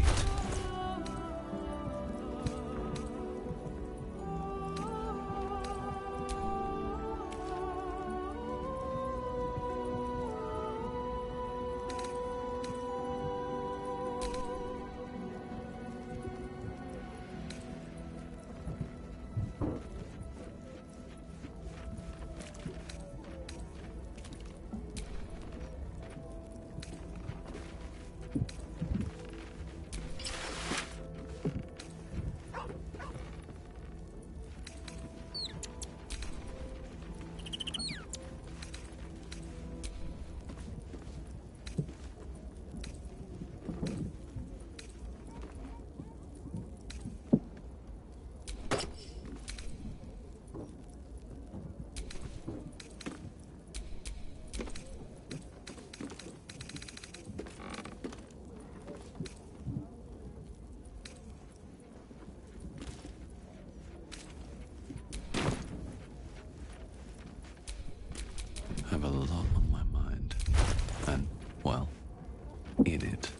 I have a lot on my mind. And, well, in it.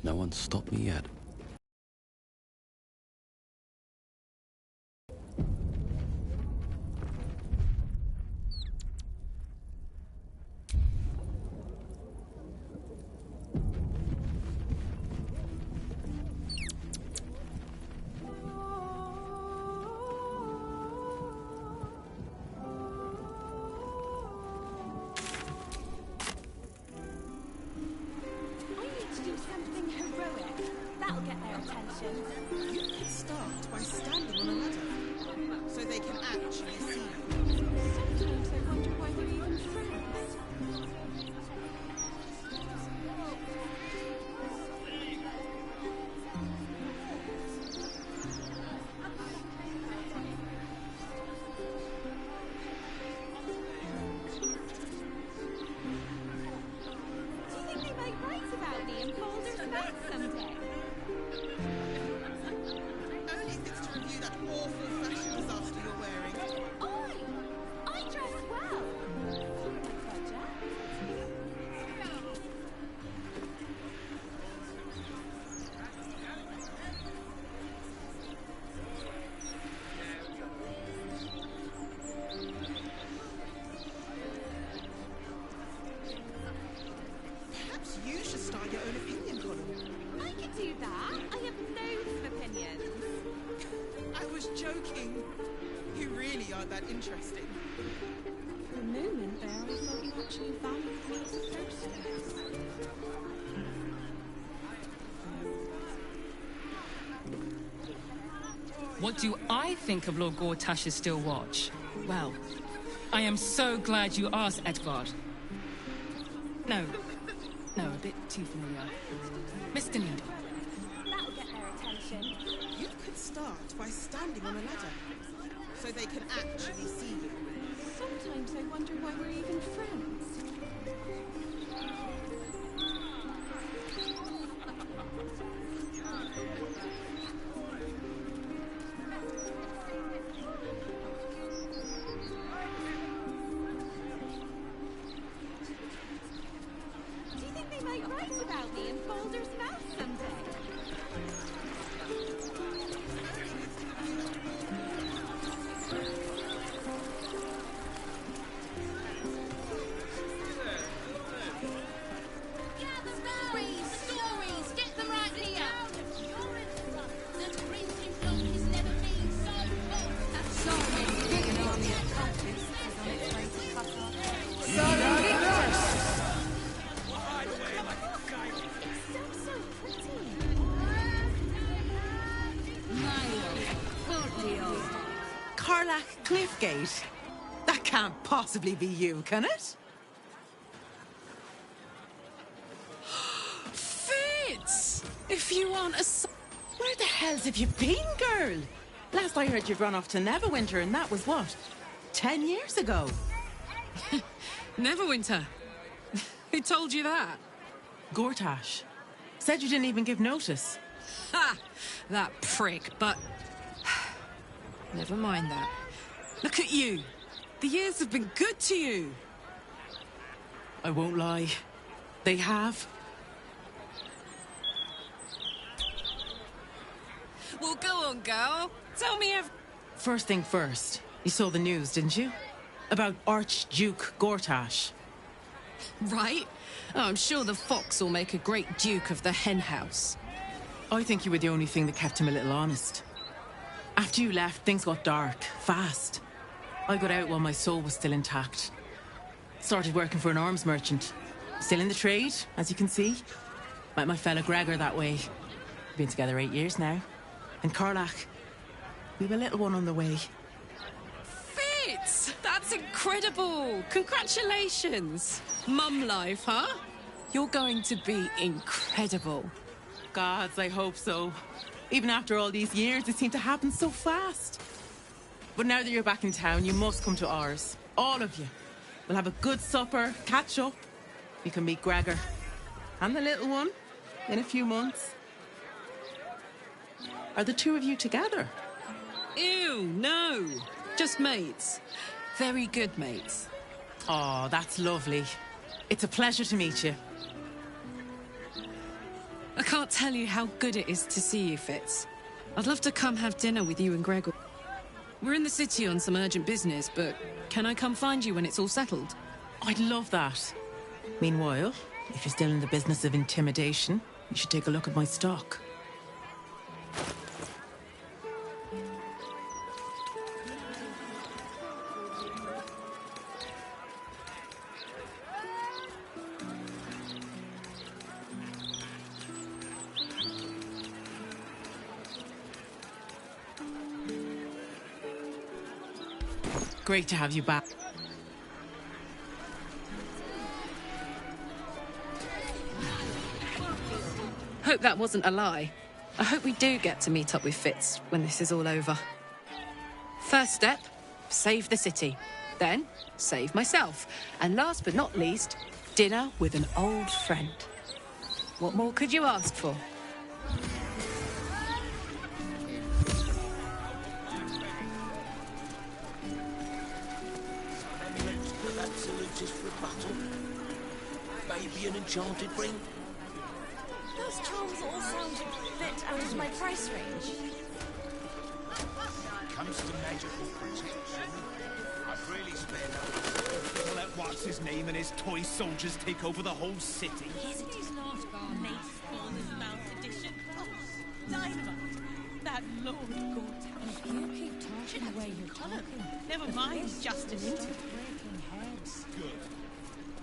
No one's stopped me yet. That'll get their attention. You could start by standing on a ladder, so they can actually see you. Sometimes I wonder why they're even friends. Do you think they might write about me in Boulder's Back someday? Only if it's to review that awful fashion disaster you're wearing. I dress well. Perhaps you should start your own opinion column. I could do that. I have loads of opinions. I was joking. You really aren't that interesting. For a moment there, I thought you actually valued me as a person. What do I think of Lord Gortash's still watch? Well, I am so glad you asked, Edvard. No, a bit too familiar. Mr. Needle. That'll get their attention. You could start by standing on a ladder, so they can actually see you. Sometimes I wonder why we're even friends. Do you think they might write about me in Baldur's Mouth someday? Stories! Get them right here! The printing block has never been so full. Sorry, big an army of cultists is on its way to cut off. Carlac Cliffgate? That can't possibly be you, can it? Fitz! If you aren't a... Where the hells have you been, girl? Last I heard you'd run off to Neverwinter, and that was what? 10 years ago? Neverwinter? Who told you that? Gortash. Said you didn't even give notice. Ha! That prick, but... Never mind that. Look at you. The years have been good to you. I won't lie. They have. Well, go on, girl. Tell me First thing first, you saw the news, didn't you? About Archduke Gortash. Right? Oh, I'm sure the fox will make a great duke of the hen house. I think you were the only thing that kept him a little honest. After you left, things got dark, fast. I got out while my soul was still intact. Started working for an arms merchant. Still in the trade, as you can see. Met my fella Gregor that way. Been together 8 years now. And Carlac, we've a little one on the way. Fitz! That's incredible! Congratulations! Mum life, huh? You're going to be incredible. Gods, I hope so. Even after all these years, it seemed to happen so fast. But now that you're back in town, you must come to ours. All of you. We'll have a good supper, catch up. You can meet Gregor. And the little one. In a few months. Are the two of you together? Ew, no. Just mates. Very good mates. Oh, that's lovely. It's a pleasure to meet you. I can't tell you how good it is to see you, Fitz. I'd love to come have dinner with you and Gregor. We're in the city on some urgent business, but can I come find you when it's all settled? I'd love that. Meanwhile, if you're still in the business of intimidation, you should take a look at my stock. Great to have you back. Hope that wasn't a lie. I hope we do get to meet up with Fitz when this is all over. First step, save the city. Then, save myself. And last but not least, dinner with an old friend. What more could you ask for? Maybe an enchanted ring? Those charms all sound a bit out of my price range. Comes to magical protection, I've really spared up. We'll let what's his name and his toy soldiers take over the whole city. Isn't his last garment? Baldur's Mouth edition. Oh, dynamite. That Lord Gortash. You keep talking the way you're talking. Never mind, just an interview. Breaking heads. Good.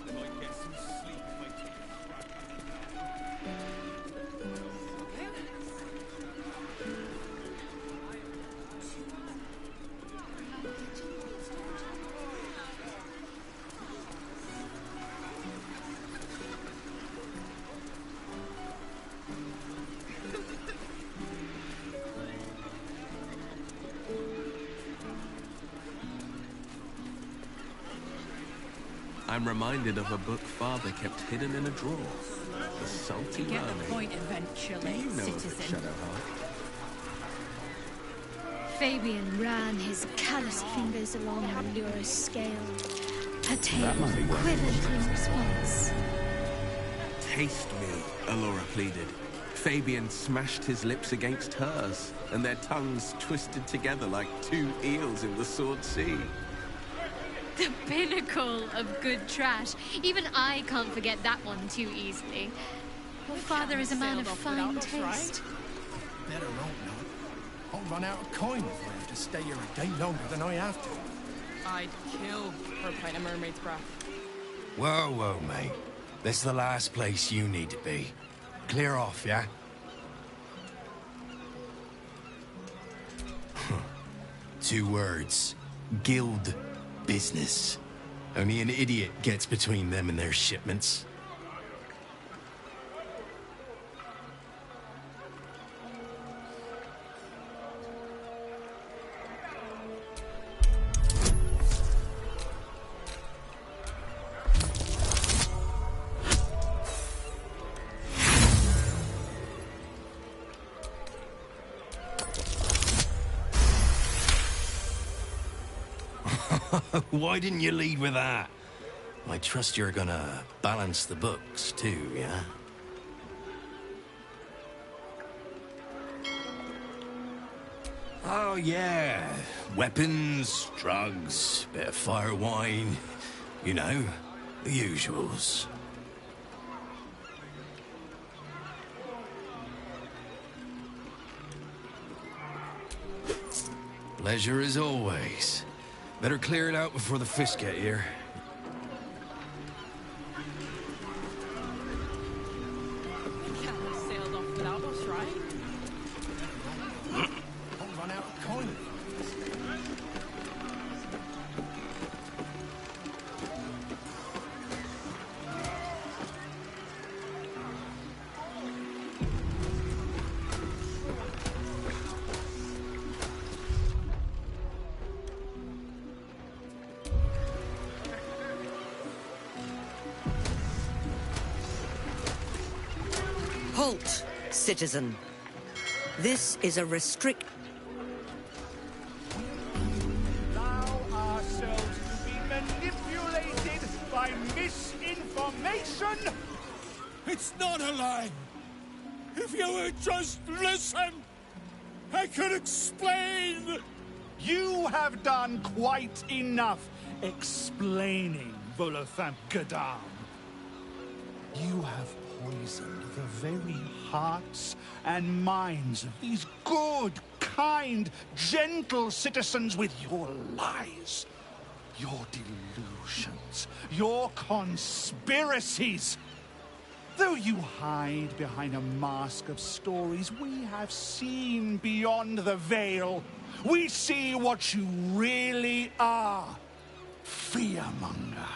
Then I get some sleep if I take I'm reminded of a book Father kept hidden in a drawer. The Salty Get the Mermaid. point eventually, You know of it, citizen. Shadowheart. Fabian ran his callous fingers along Allura's scale. Her tail That might be what it quivered in response. Taste me, Allura pleaded. Fabian smashed his lips against hers, and their tongues twisted together like two eels in the Sword Sea. The pinnacle of good trash. Even I can't forget that one too easily. Your father is a man of fine taste. Better hope not. I'll run out of coin if I have to stay here a day longer than I have to. I'd kill for a pint of mermaid's breath. Whoa, whoa, mate. This is the last place you need to be. Clear off, yeah? 2 words. Guild business. Only an idiot gets between them and their shipments. Why didn't you lead with that? I trust you're gonna balance the books too, yeah? Oh, yeah. Weapons, drugs, bit of fire wine. You know, the usuals. Pleasure as always. Better clear it out before the fish get here. Can't have sailed off without us, right? I'll run out of coin. Halt, citizen. This is a restrict... Allow ourselves to be manipulated by misinformation? It's not a lie. If you would just listen, I could explain. You have done quite enough explaining, Volothamp Gadam. You have poisoned the very hearts and minds of these good, kind, gentle citizens with your lies, your delusions, your conspiracies. Though you hide behind a mask of stories, we have seen beyond the veil. We see what you really are. Fearmonger.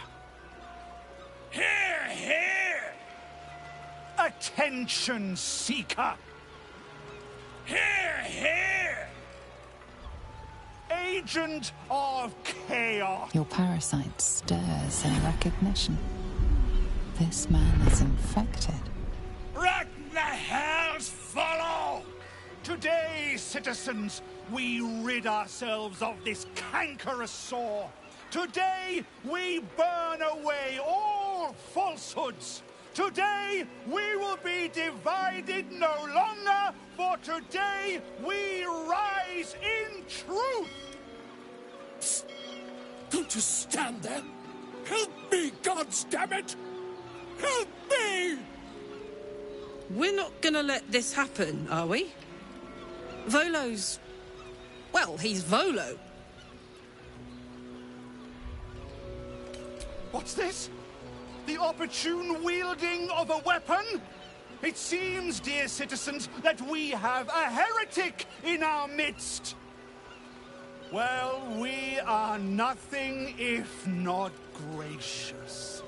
Hear, hear! Attention seeker. Hear, hear! Agent of chaos. Your parasite stirs in recognition. This man is infected. Let the hells follow! Today, citizens, we rid ourselves of this cankerous sore. Today, we burn away all falsehoods. Today, we will be divided no longer, for today, we rise in truth. Psst. Don't just stand there. Help me, goddammit! Help me! We're not gonna let this happen, are we? Volo's... well, he's Volo. What's this? The opportune wielding of a weapon? It seems, dear citizens, that we have a heretic in our midst. Well, we are nothing if not gracious.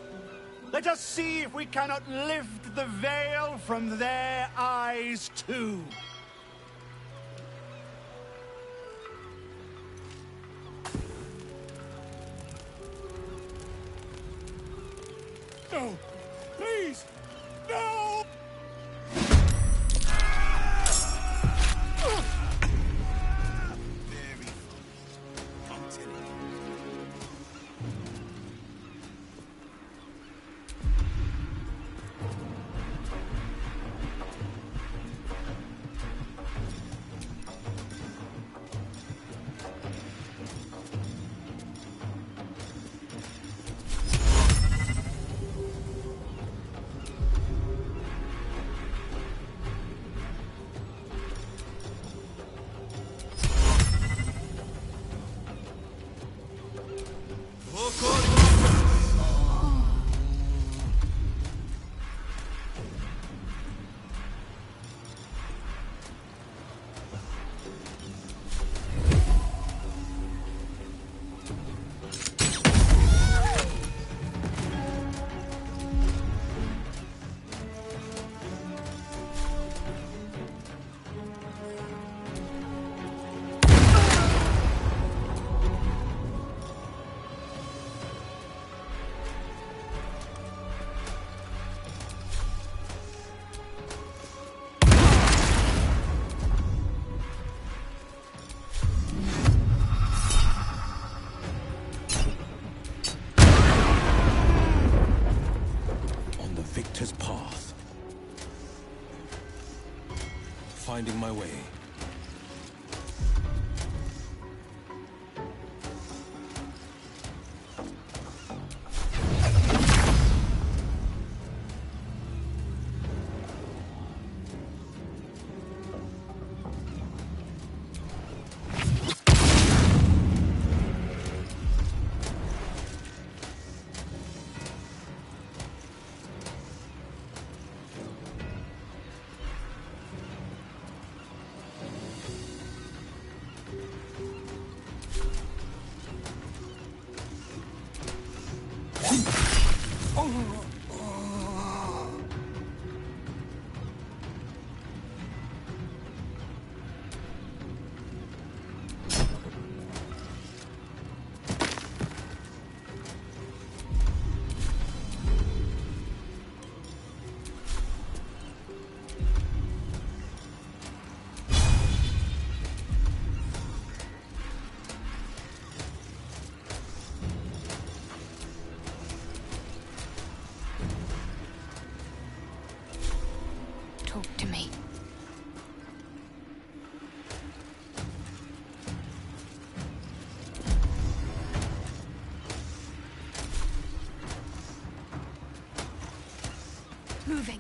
Let us see if we cannot lift the veil from their eyes too. No! Please! No! Victor's path. Finding my way. Talk to me. Moving.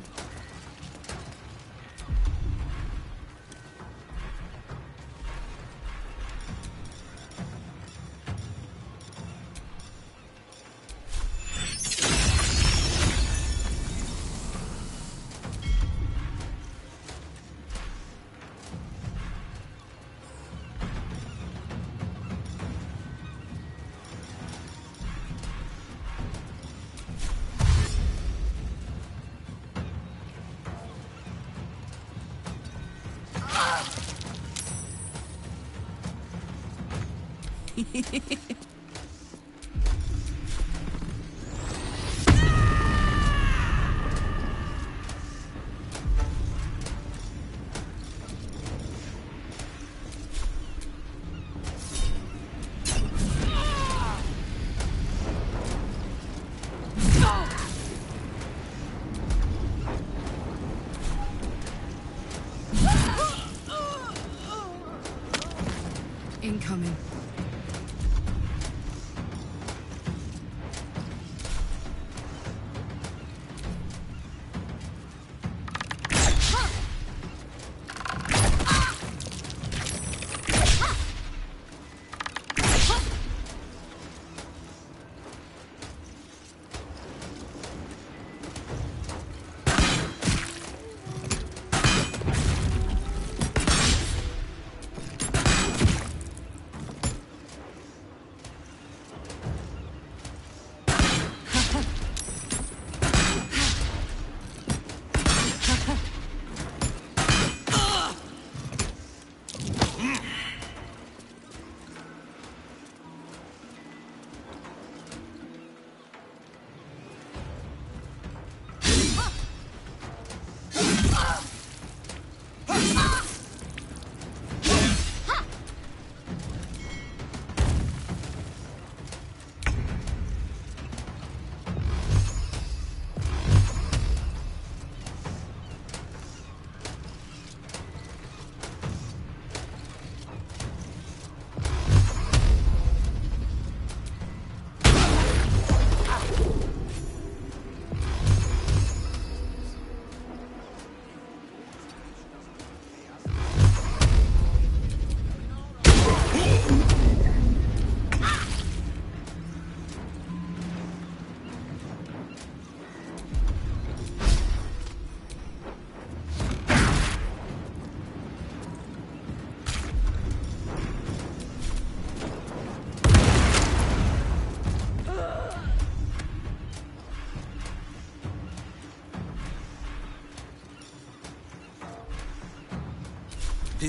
Incoming.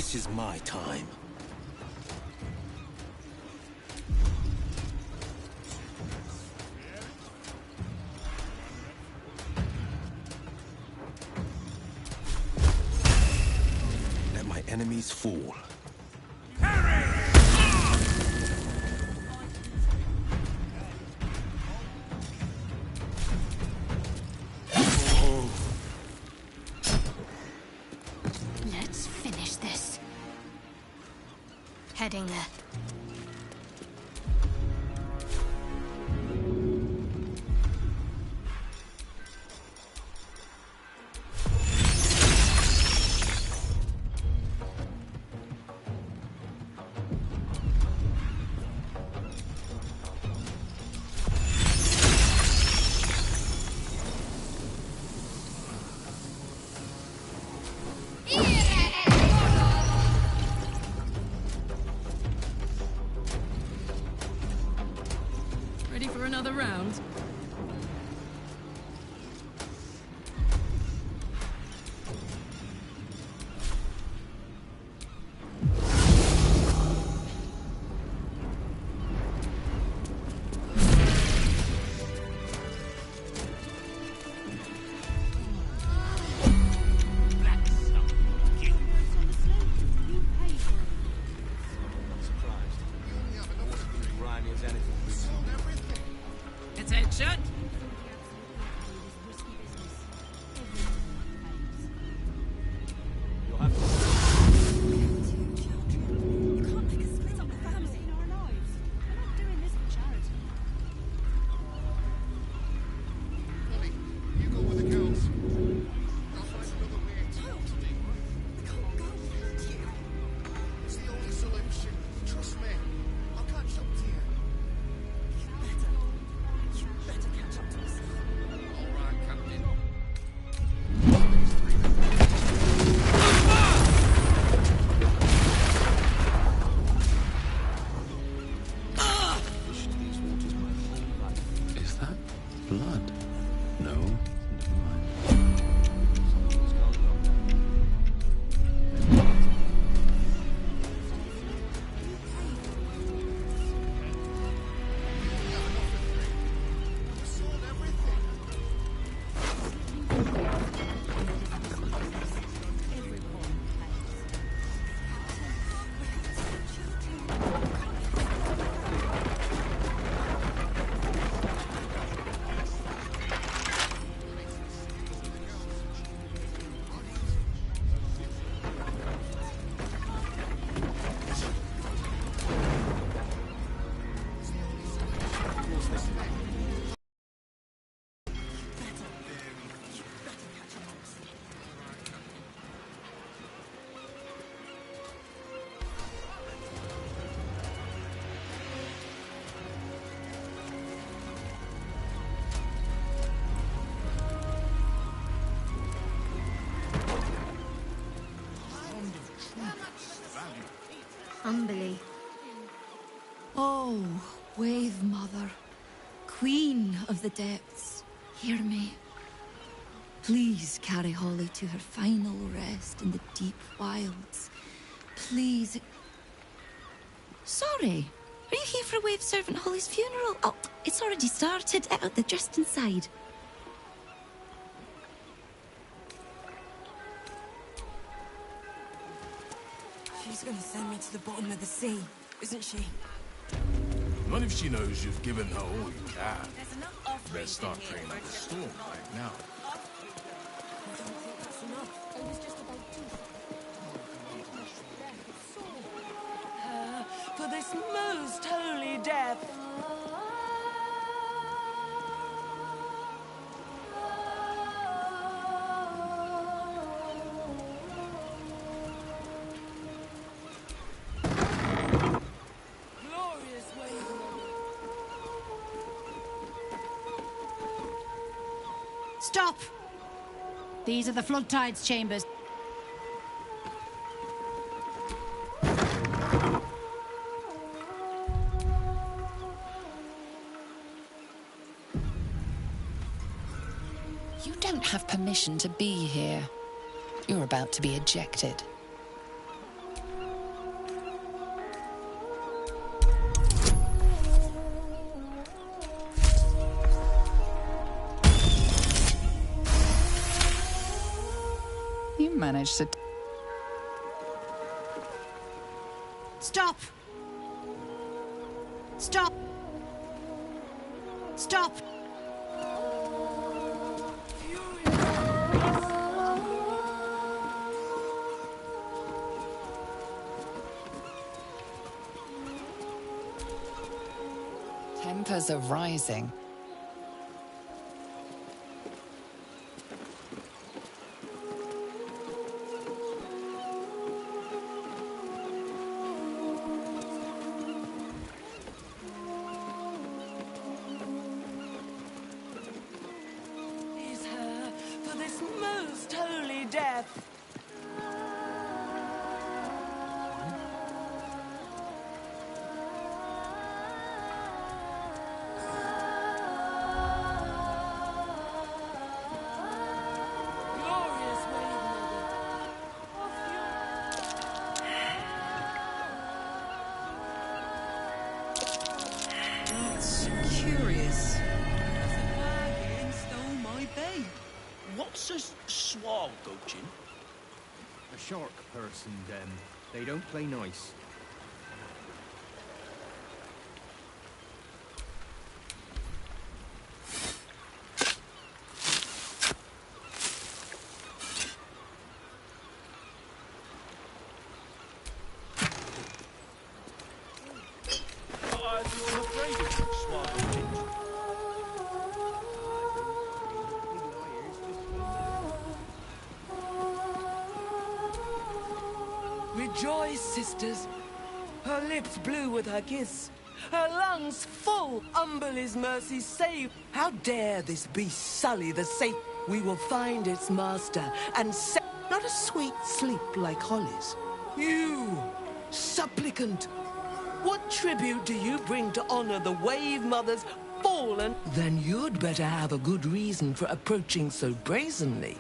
This is my time. Let my enemies fall. Let's finish this. Heading there. Ready for another round? Attention! Is that blood? No. Never mind. Humbly. Oh, Wave Mother, Queen of the Depths, hear me. Please carry Holly to her final rest in the deep wilds. Please. Sorry, are you here for Wave Servant Holly's funeral? Oh, it's already started. They're just inside. She's gonna send me to the bottom of the sea, isn't she? Not if she knows you've given her all you can. Better start training for the storm right now. For this most holy death. Glorious Wave Mother. Stop! These are the flood tides chambers. You don't have permission to be here. You're about to be ejected. managed to... Stop! Stop! Stop! Tempers are rising. Is her for this most holy death. Glorious Wave Mother. That's curious. Stole my babe. What's a swag, Gochin? A shark person, they don't play nice. I'm afraid of swag, Gochin. Rejoice, sisters. Her lips blue with her kiss. Her lungs full. Umberlee's mercy saved. How dare this beast sully the safe? We will find its master and set not a sweet sleep like Holly's. You, supplicant, what tribute do you bring to honor the Wave Mother's fallen? Then you'd better have a good reason for approaching so brazenly.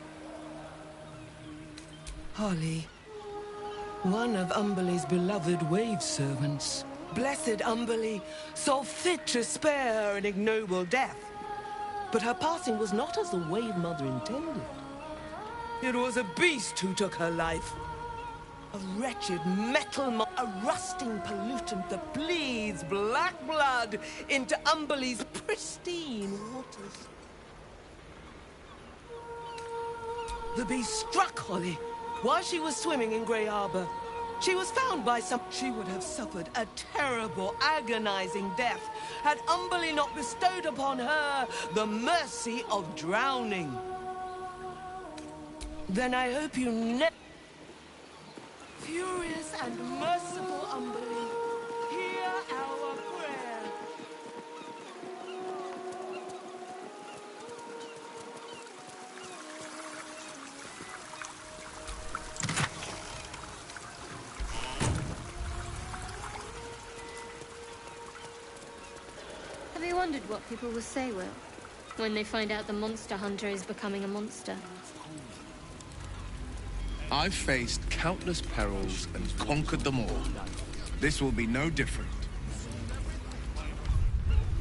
Holly, one of Umberlee's beloved wave servants. Blessed Umberlee saw fit to spare her an ignoble death. But her passing was not as the Wave Mother intended. It was a beast who took her life. A wretched a rusting pollutant that bleeds black blood into Umberlee's pristine waters. The beast struck Holly while she was swimming in Grey Harbor. She was found by some... She would have suffered a terrible, agonizing death had Umberlee not bestowed upon her the mercy of drowning. Then I hope you never... Furious and merciful Umberlee, hear our prayer. Have you wondered what people will say, Will, when they find out the monster hunter is becoming a monster? I've faced countless perils and conquered them all. This will be no different.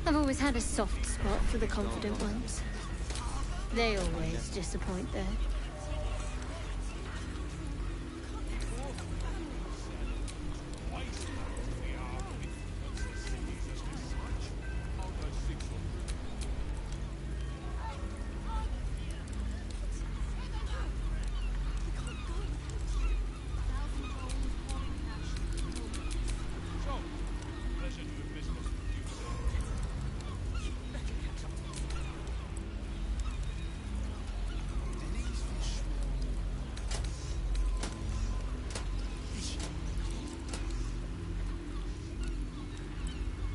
I've always had a soft spot for the confident ones. They always disappoint, though.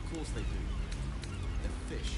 Of course they do. They're fish.